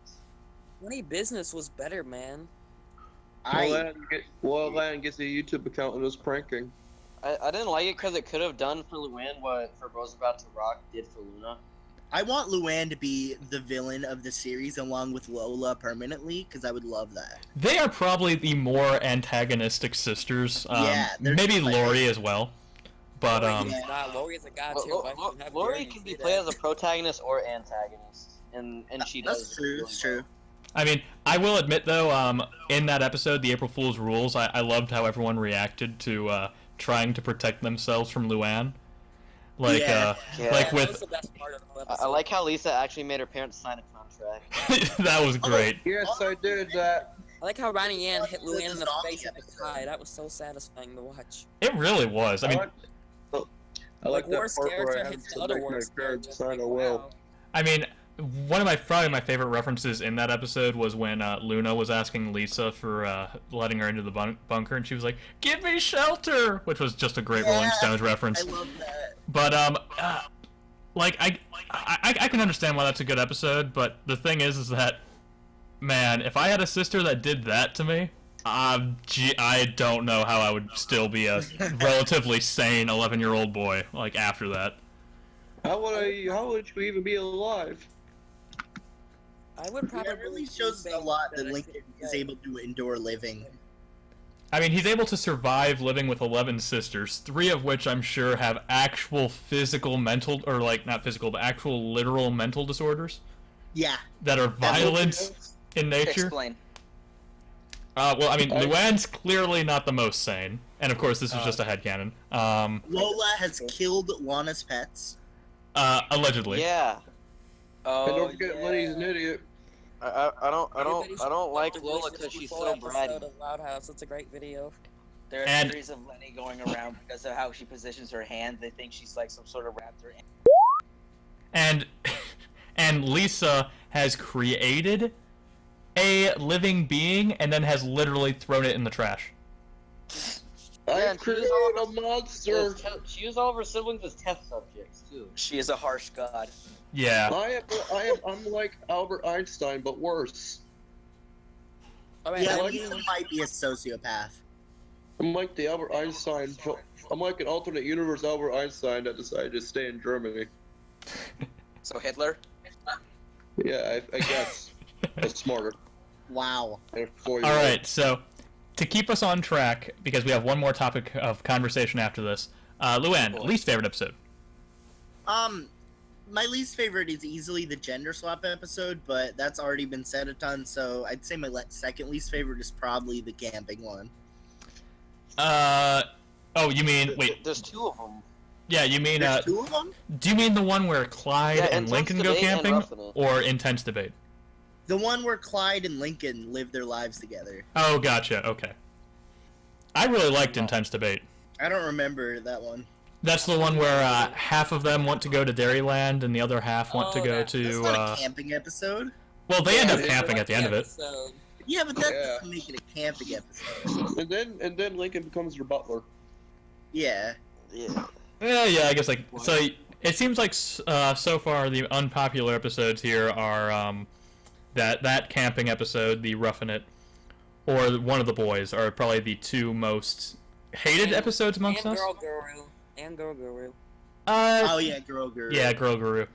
Funny Business was better, man. Lan gets a YouTube account and was pranking. I didn't like it because it could have done for Luann what For Bros About to Rock did for Luna. I want Luann to be the villain of the series along with Lola permanently, because I would love that. They are probably the more antagonistic sisters. Yeah, they're maybe just like- Lori as well. But Lori yeah. is not. Lori is a god tier wife. You have Lori Jeremy can say be that. played as a protagonist or antagonist, and she does. That's true. That's true. I mean, I will admit though, in that episode, the April Fool's Rules, I loved how everyone reacted to trying to protect themselves from Luann. Like, Yeah. Yeah. like That was with the best part of the whole I episode. like how Lisa actually made her parents sign a contract. that was great. Yes, I did that. I like how Ronnie Ann hit The Luann in the zombie face with the episode. tie. That was so satisfying to watch. It really was. I mean, I like that worst part where character I had hits the to other make my worst parents character. sign Like, a will. wow. I mean, probably my favorite references in that episode was when Luna was asking Lisa for letting her into the bunker, and she was like, "Give me shelter," which was just a great Rolling Stones reference. I love that. But like I can understand why that's a good episode. But the thing is that, man, if I had a sister that did that to me, I don't know how I would still be a relatively sane 11-year-old boy like after that. How would you even be alive? I would probably. It really shows a lot that Lincoln is able to endure living. I mean, he's able to survive living with 11 sisters, 3 of which I'm sure have actual physical mental, or like not physical, but actual literal mental disorders. Yeah. That are violent in nature. Explain. Well, I mean, Luann's clearly not the most sane, and of course, this is just a headcanon. Lola has killed Lana's pets. Allegedly. Yeah. Oh, And don't forget, Lenny's an idiot. I don't like Lola because she's so bratty. Of Loud House. It's a great video. There are And- theories of Lenny going around because of how she positions her hand. They think she's like some sort of raptor. And Lisa has created a living being and then has literally thrown it in the trash. I created a monster. She used all of her siblings as test subjects too. She is a harsh god. Yeah. I'm like Albert Einstein, but worse. Yeah, like- Lisa might be a sociopath. I'm like the Albert Einstein. I'm like an alternate universe Albert Einstein that decided to stay in Germany. So Hitler. Yeah, I guess. That's smarter. Wow. All right, so to keep us on track, because we have one more topic of conversation after this, Luann, least favorite episode? My least favorite is easily the gender swap episode, but that's already been said a ton, so I'd say my second least favorite is probably the camping one. Oh, you mean, wait. There's 2 of them. Yeah, you mean, There's 2 of them? do you mean the one where Clyde and Intense Lincoln go Debate and camping, Roughing It. or Intense Debate? The one where Clyde and Lincoln live their lives together. Oh, gotcha, okay. I really liked Intense Debate. I don't remember that one. That's the one where half of them want to go to Dairyland and the other half want to go to. That's not a camping episode. Well, they end up camping at the end of it. Yeah, but that doesn't make it a camping episode. And then Lincoln becomes your butler. Yeah. Yeah. Yeah, I guess like so. It seems like so far the unpopular episodes here are that camping episode, the Roughing It, or one of the boys are probably the 2 most hated episodes amongst us. And Girl Guru. Oh yeah, Girl Guru. Yeah, Girl Guru.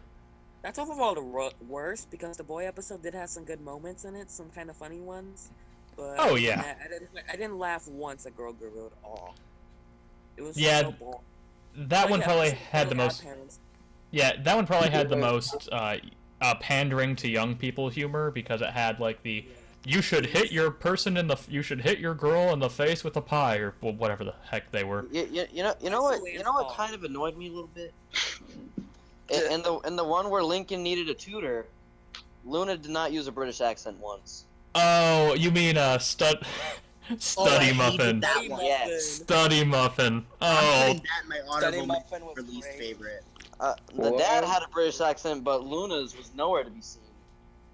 That's overall the worst because the boy episode did have some good moments in it, some kind of funny ones. But Oh, yeah. I didn't laugh once at Girl Guru at all. It was Yeah, so boring. That But one yeah, probably it's had the really most. Godparents. Yeah, that one probably had the most pandering to young people humor because it had like the you should hit your girl in the face with a pie or whatever the heck they were. You know what kind of annoyed me a little bit. In the one where Lincoln needed a tutor, Luna did not use a British accent once. Oh, you mean Study I Muffin? hated that one. Yes. Study Muffin. I'm Oh, putting that in my honorable Muffin mention was for least great. favorite. The dad had a British accent, but Luna's was nowhere to be seen.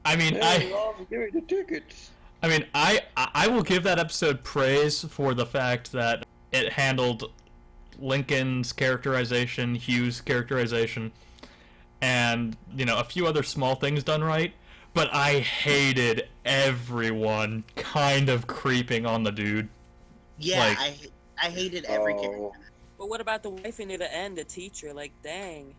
I mean, Hey, Rob, give me the tickets. I will give that episode praise for the fact that it handled Lincoln's characterization, Hugh's characterization, and a few other small things done right. But I hated everyone kind of creeping on the dude. Yeah, Like- I hated every character. But what about the wife near the end, the teacher? Like, dang.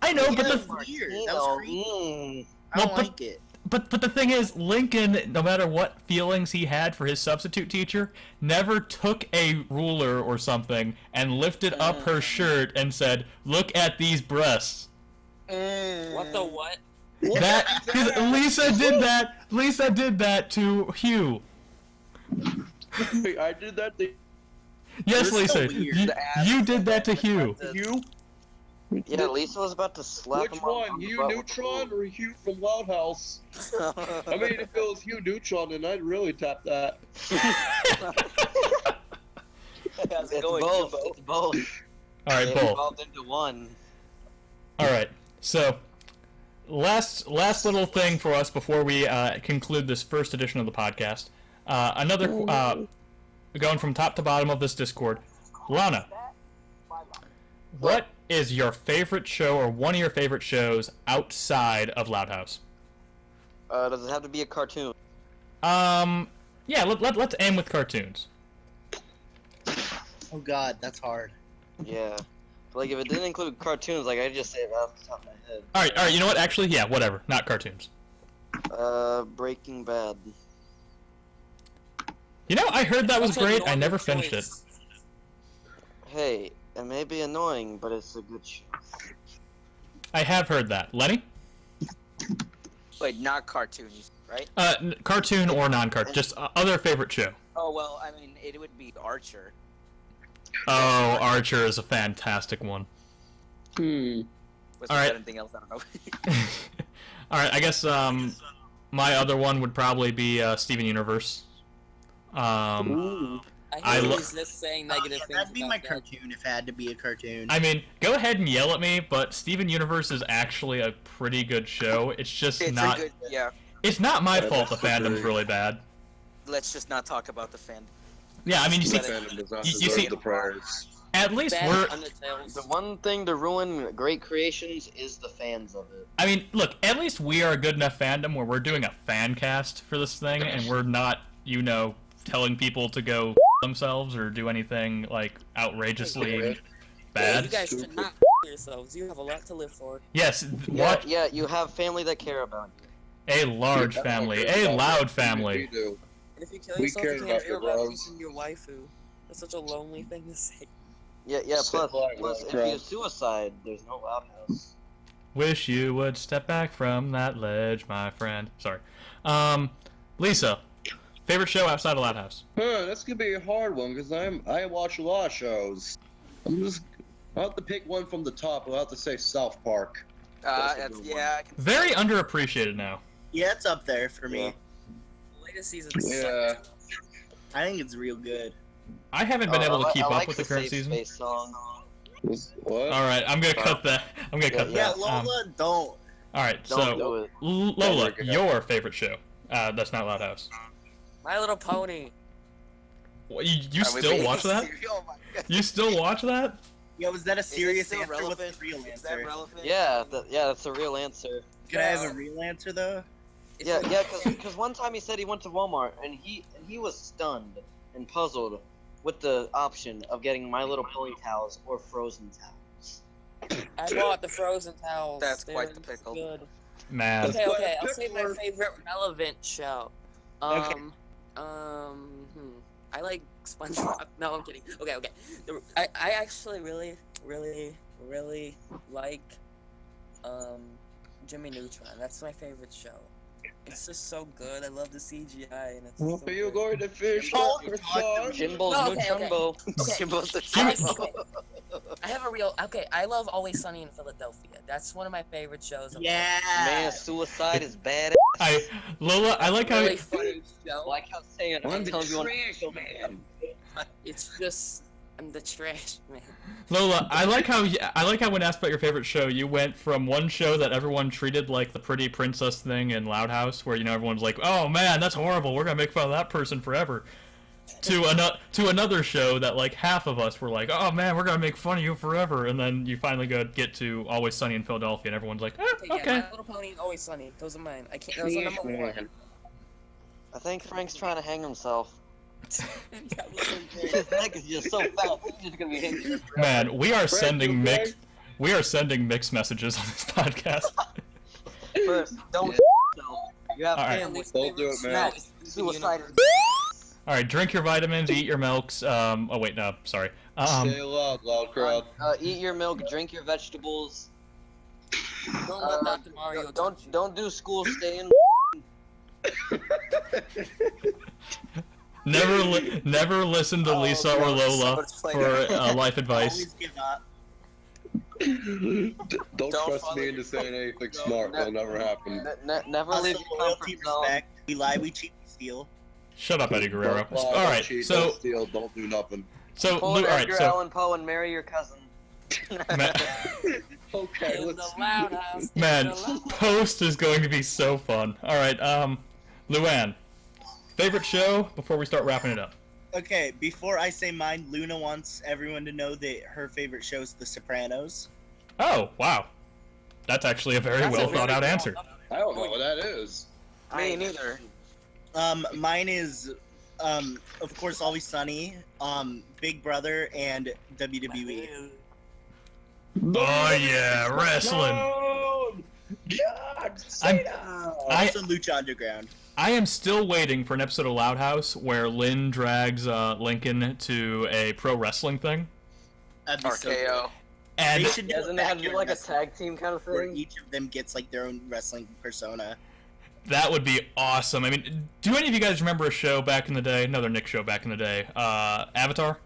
I know, but Yeah, the that was weird. That was creepy. I Well, don't but- like it. But the thing is, Lincoln, no matter what feelings he had for his substitute teacher, never took a ruler or something and lifted up her shirt and said, "Look at these breasts." What the what? That because Lisa did that. Lisa did that to Hugh. Wait, I did that to Yes, You're so Lisa, weird. you did that to Hugh. you? Yeah, Lisa was about to slap Which him on one? the Hugh butt with Neutron the or Hugh from Loud House? I mean, if it was Hugh Neutron, then I'd really tap that. How's it It's going, both. Jimbo? It's both. All right, They both. evolved into one. All right, so last little thing for us before we conclude this first edition of the podcast. Another going from top to bottom of this Discord. Lana, what is your favorite show or one of your favorite shows outside of Loud House? Does it have to be a cartoon? Yeah, let's aim with cartoons. Oh god, that's hard. Yeah. Like, if it didn't include cartoons, like, I'd just say it off the top of my head. Alright, you know what? Actually, yeah, whatever. Not cartoons. Breaking Bad. You know, I heard that was That's a great. I normal never finished it. choice. Hey, it may be annoying, but it's a good show. I have heard that. Lenny? Wait, not cartoons, right? Cartoon or non-cartoon. Just other favorite show. Oh, well, I mean, it would be Archer. Oh, Archer is a fantastic one. Was All there right. anything else? I don't know. Alright, I guess my other one would probably be Steven Universe. I I hate lo- he's just saying negative things. That'd be about my that. cartoon if it had to be a cartoon. I mean, go ahead and yell at me, but Steven Universe is actually a pretty good show. It's just It's not. a good, yeah. It's not my Yeah, fault the that's fandom's agree. really bad. Let's just not talk about the fandom. Yeah, I mean, you see, Let it- Fandom does not you deserve see- the prayers. at least Bad we're. Undertales. The one thing to ruin great creations is the fans of it. I mean, look, at least we are a good enough fandom where we're doing a fan cast for this thing, and we're not, telling people to go themselves or do anything like outrageously Yeah, bad. you guys should not yourselves. You have a lot to live for. Yes, Yeah, watch yeah, you have family that care about you. a large family, a loud family. We do. And if you kill We yourself, care you about can't your feel about bros. losing your waifu. That's such a lonely thing to say. Yeah, Sit like plus that, if bro. you suicide, there's no outhouse. Wish you would step back from that ledge, my friend. Sorry. Lisa, favorite show outside of Loud House? That's gonna be a hard one because I watch a lot of shows. I'll have to pick one from the top. I'll have to say South Park. That's a That's, good one. yeah. I can Very underappreciated now. Yeah, it's up there for me. Yeah. The latest season Yeah. sucked. I think it's real good. I haven't been able to keep I up like with the current Safe season. Space song. What? All right, I'm gonna cut that. I'm gonna cut Yeah, that. Lola, don't. All right, Don't so do it. Lola, Yeah, your favorite show? That's not Loud House. My Little Pony. What, you Are we still being watch that? serious? Oh my God. You still watch that? Yeah, was that a Is it serious still answer? What's relevant? the real Is that answer? relevant? Yeah, that's the real answer. Can I have a real answer though? It's Yeah, like- yeah, because one time he said he went to Walmart and he was stunned and puzzled with the option of getting My Little Pony towels or Frozen towels. I bought the Frozen towels. That's They quite were the pickle. Good. Man. Okay, okay. I'll Pick say my one. favorite relevant show. Okay. I like SpongeBob. No, I'm kidding. Okay, okay. I actually really like Jimmy Neutron. That's my favorite show. It's just so good. I love the CGI and it's so Are you good. going to fish? Oh, for talk to fun? me. Jimbo's No, new okay, okay. Jumbo. Jimbo's the I, Jimbo. okay. I have a real. Okay, I love Always Sunny in Philadelphia. That's one of my favorite shows. Yeah. Man, suicide is bad. Lola, I like how Really funny show. Like how saying I'm the telling you trash man. It's just I'm the trash man. Lola, I like how when asked about your favorite show, you went from one show that everyone treated like the pretty princess thing in Loud House, where everyone's like, "Oh man, that's horrible. We're gonna make fun of that person forever," to another show that like half of us were like, "Oh man, we're gonna make fun of you forever," and then you finally get to Always Sunny in Philadelphia, and everyone's like, Yeah, "Okay." My Little Pony and Always Sunny. Those are mine. I can't. Those are number one. I think Frank's trying to hang himself. That was so good. His neck is just so fat. He's just gonna be hanging. Man, we are sending you mixed. We are sending mixed messages on this podcast. First, don't yourself. You have All right. family. Don't do it, man. No, it's the Suicide universe. is All right, drink your vitamins, eat your milks. Oh wait, no, sorry. Say it loud crowd. Eat your milk, drink your vegetables. Don't let Dr. Mario touch you. Don't do school. Stay in. Never listen to Lisa or Lola for life advice. Always give up. Don't trust follow me into saying anything smart. That'll never happen. Never leave Also, your loyalty, comfort zone. respect. We lie, we cheat, we steal. Shut up, Eddie Guerrero. Don't lie, All don't right, cheat, so don't steal, don't do nothing. Pull all an right, Edgar so Allan Poe and marry your cousin. Okay, In the let's. loud house. in Man, the loud- post is going to be so fun. All right, Luann, favorite show before we start wrapping it up. Okay, before I say mine, Luna wants everyone to know that her favorite show is The Sopranos. Oh, wow. That's actually a very That's a well very thought out well answer. done- I don't know what that is. Me neither. Mine is, of course, Always Sunny, Big Brother, and WWE. Oh yeah, wrestling. No! God, say no! Also, Lucha Underground. I am still waiting for an episode of Loud House where Lynn drags Lincoln to a pro wrestling thing. That'd be so RKO. good. And They should do Doesn't it have to be backyard like a wrestling tag team kind of where thing? each of them gets like their own wrestling persona. that would be awesome. I mean, do any of you guys remember a show back in the day? Another Nick show back in the day. Avatar?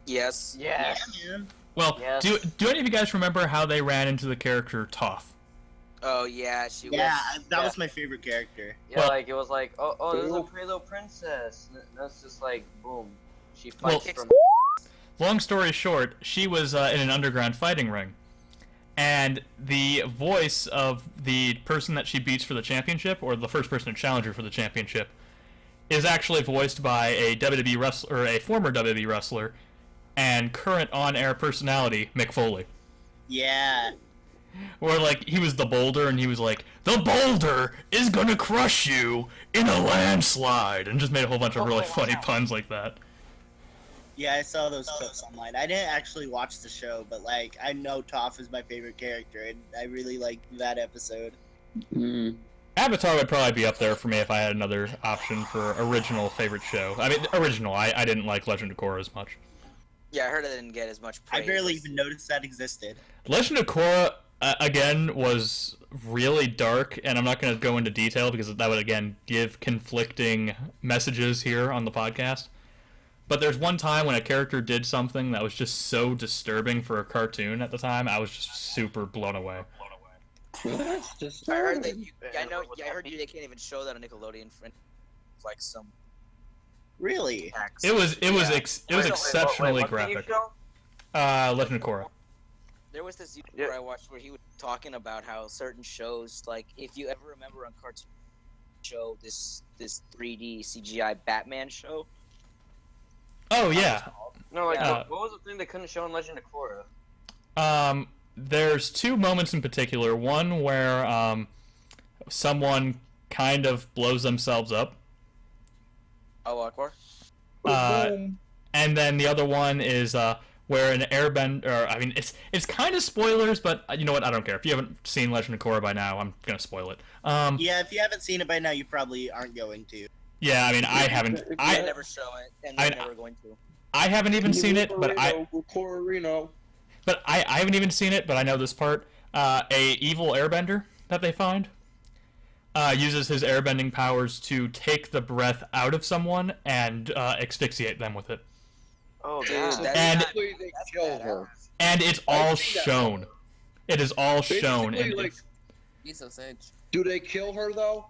Yes. Yes. Yeah, man. Well, Yes. do any of you guys remember how they ran into the character Toph? Oh yeah, she was. Yeah, that Yeah. was my favorite character. Yeah, Well- like it was like, oh, this is a Cool. pretty little princess. And that's just like, boom, she Well- fights from. Long story short, she was in an underground fighting ring. And the voice of the person that she beats for the championship, or the first person to challenge her for the championship, is actually voiced by a WWE wrestler, or a former WWE wrestler, and current on-air personality, Mick Foley. Yeah. Or like, he was the boulder, and he was like, "The boulder is gonna crush you in a landslide," and just made a whole bunch of really funny puns like that. Yeah, I saw those clips online. I didn't actually watch the show, but like I know Toph is my favorite character, and I really liked that episode. Avatar would probably be up there for me if I had another option for original favorite show. I mean, original. I didn't like Legend of Korra as much. Yeah, I heard it didn't get as much praise. I barely even noticed that existed. Legend of Korra, again, was really dark, and I'm not going to go into detail because that would, again, give conflicting messages here on the podcast. But there's one time when a character did something that was just so disturbing for a cartoon at the time, I was just super blown away. That's just. I heard that. I know. Yeah, I heard you. They can't even show that on Nickelodeon for like some. Really? Tax. It was Yeah. exceptionally what thing you graphic. show? Legend of Korra. There was this YouTuber Yeah. I watched where he was talking about how certain shows, like if you ever remember on Cartoon Show, this 3D CGI Batman show. Oh, yeah. No, like Yeah. what was the thing they couldn't show in Legend of Korra? There's two moments in particular. One where someone kind of blows themselves up. Oh, Akbar. And then the other one is where an airbender. I mean, it's kind of spoilers, but you know what? I don't care. If you haven't seen Legend of Korra by now, I'm gonna spoil it. Yeah, if you haven't seen it by now, you probably aren't going to. Yeah, I mean, I haven't. They I never show it, and I- they're never going to. I haven't even seen it, but I haven't even seen it, but I know this part. A evil airbender that they find uses his airbending powers to take the breath out of someone and asphyxiate them with it. Oh, Dude, God. that's And- not- Basically, they that's kill her. badass. And it's all seen that. shown. It is all shown. Basically, And like, Piece of sage. do they kill her though?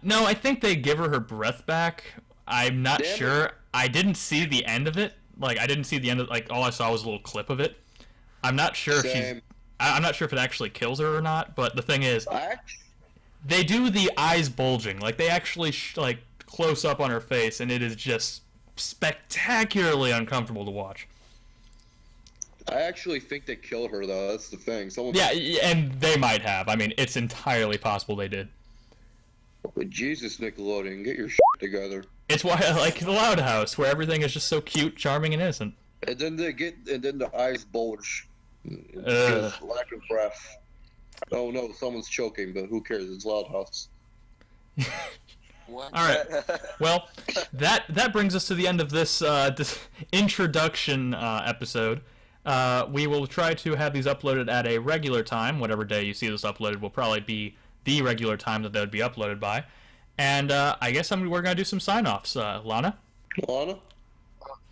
no, I think they give her breath back. I'm not Damn it. sure. I didn't see the end of it. Like, I didn't see the end of like all I saw was a little clip of it. I'm not sure if she's. Same. I'm not sure if it actually kills her or not. But the thing is, Act- they do the eyes bulging. Like they actually like close up on her face, and it is just spectacularly uncomfortable to watch. I actually think they killed her though. That's the thing. Someone. Yeah, and they might have. I mean, it's entirely possible they did. But Jesus, Nickelodeon, get your together. It's why I like the Loud House, where everything is just so cute, charming, and innocent. And then the eyes bulge. Ugh. Lack of breath. Oh no, someone's choking, but who cares? It's Loud House. What? All right. Well, that brings us to the end of this introduction episode. We will try to have these uploaded at a regular time. Whatever day you see this uploaded will probably be the regular time that they would be uploaded by. And I guess we're going to do some sign-offs. Lana? Lana?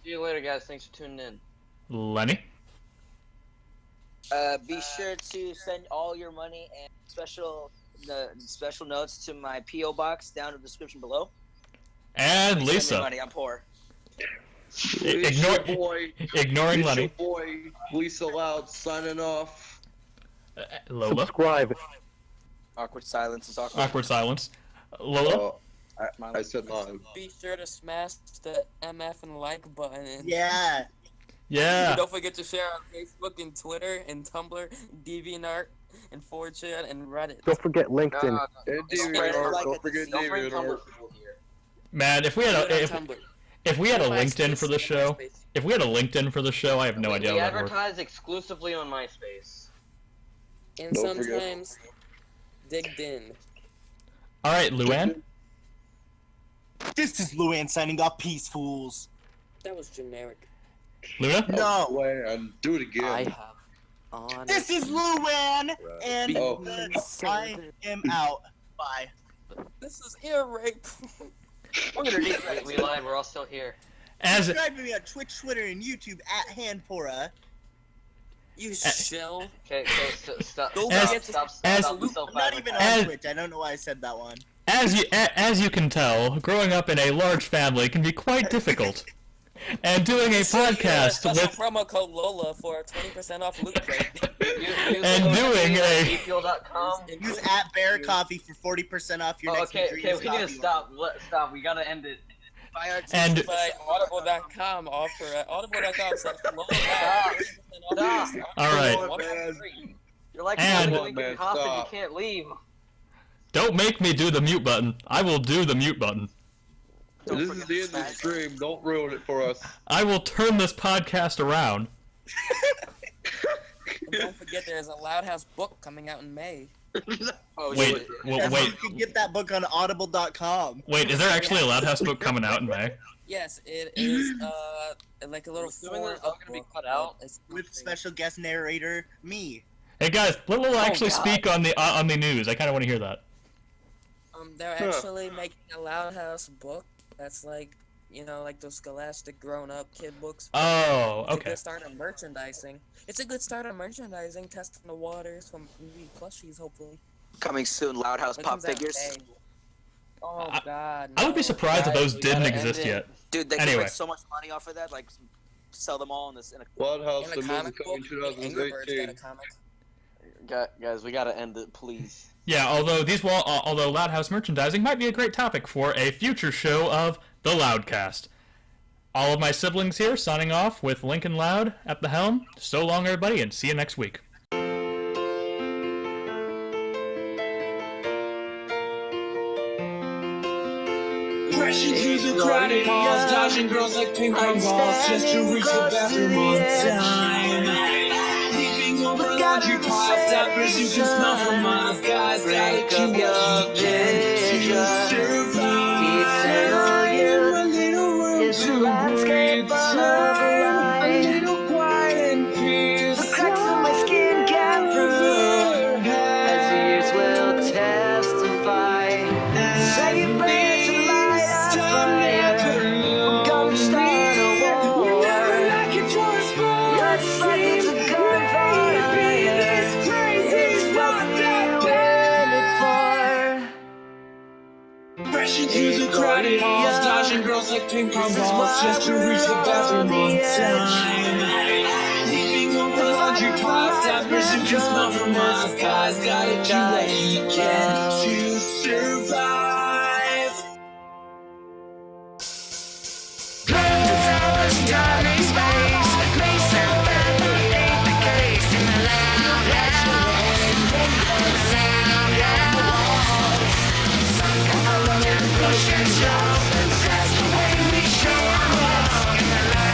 See you later, guys. Thanks for tuning in. Lenny? Be sure to send all your money and special notes to my PO box down in the description below. And Send me Lisa? money. I'm poor. It's Ignore- your boy. Ignoring It's Lenny. your boy, Lisa Loud, signing off. Lola. Subscribe. Awkward silence is awkward. Awkward silence. Lola. I said live. Be sure to smash the MF and like button. And Yeah. Yeah. don't forget to share on Facebook and Twitter and Tumblr, DeviantArt, and 4chan and Reddit. Don't forget LinkedIn. And Spread DeviantArt, like don't a forget disease. Don't bring DeviantArt. Tumblr people here. Man, if we had a Tumblr. if we had a MySpace LinkedIn for the show, MySpace. if we had a LinkedIn for the show, I have no idea We how that would work. advertise exclusively on MySpace. And Don't forget. sometimes digged in. All right, Luann. This is Luann signing off. Peace, fools. That was generic. Luna. No. And do it again. I have on. This is Luann, and Oh. I am out. Bye. This is ear rape. We're gonna need that. We lied. We're all still here. As Subscribe to me on Twitch, Twitter, and YouTube at Handpora. You shell. Okay, stop. Don't As- forget to Stop as- the I'm not even self-advertising. on Twitch. I don't know why I said that one. as you can tell, growing up in a large family can be quite difficult. And doing a podcast special with promo code Lola for a 20% off loot crate. and doing a Efuel.com. Use at Bear Coffee for 40% off your Oh, next okay, Dreams we need to coffee stop. Stop. We gotta end it. Buy our And- t-shirts. By audible.com offer at audible.com/Lola. Stop. All right. You're like And- Lincoln hostage. You Stop. can't leave. don't make me do the mute button. I will do the mute button. This is the end of the stream. Don't ruin it for us. I will turn this podcast around. And don't forget there's a Loud House book coming out in May. Oh, Wait, shit. And wait, you can get that book on audible.com. wait. Is there actually a Loud House book coming out in May? Yes, it is like a little Assuming four this is all gonna be cut out. With special guest narrator, me. Hey guys, let Lola actually God. speak on the news. I kind of want to hear that. They're actually making a Loud House book that's like, you know, like those Scholastic grown-up kid books. Oh, It's a okay. good start on merchandising. It's a good start on merchandising, testing the waters from movie plushies, hopefully. Coming soon, Loud House It pop comes out in figures. May. Oh God! I would be no. surprised if Guys, those we didn't gotta end exist it. yet. Dude, they Anyway. can make so much money off of that. Like, sell them all in this. In a... Bloodhouse, In the the movie comic coming book, Angry Birds got a 2018. comic. Guys, we gotta end it, please. Yeah, although Loud House merchandising might be a great topic for a future show of the Loudcast. All of my siblings here signing off with Lincoln Loud at the helm. So long, everybody, and see you next week. Crashing through the crowded halls, dodging girls like ping pong balls, just to reach the bathroom on time. Leaping over laundry piles, diapers you can smell from miles. Guys, gotta do what you can to survive. A little room to breathe, time, a little quiet and peace. The cracks in my skin can prove, as years will testify. Say your prayers and light a fire. We're gonna start a war. Never like it was before. It's like it's a gunfire. It's crazy. It's what we waited for. Crashing through the crowded halls, dodging girls like ping pong balls, just to reach the bathroom on time. Leaping over laundry piles, diapers you can smell from miles. Guys, gotta do what you can to survive. Time and space may sound bad, but it ain't the case. In the loud house, push and shove, that's the way we show up. In the loud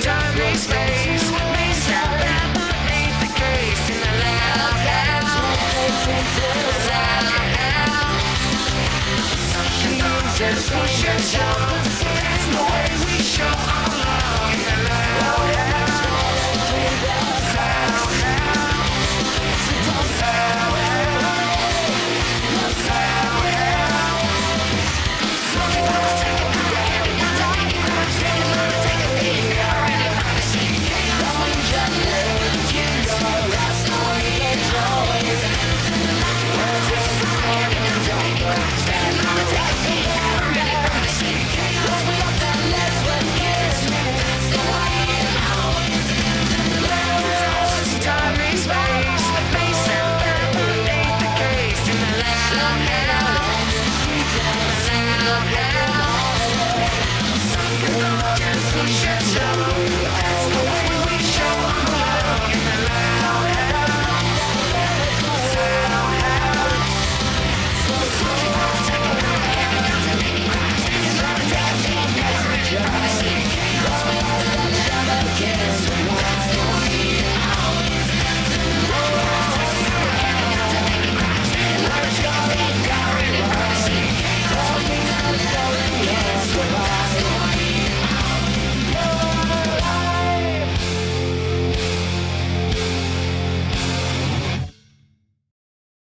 time and space may sound bad, but it ain't the case. In the loud house, push and shove, that's the way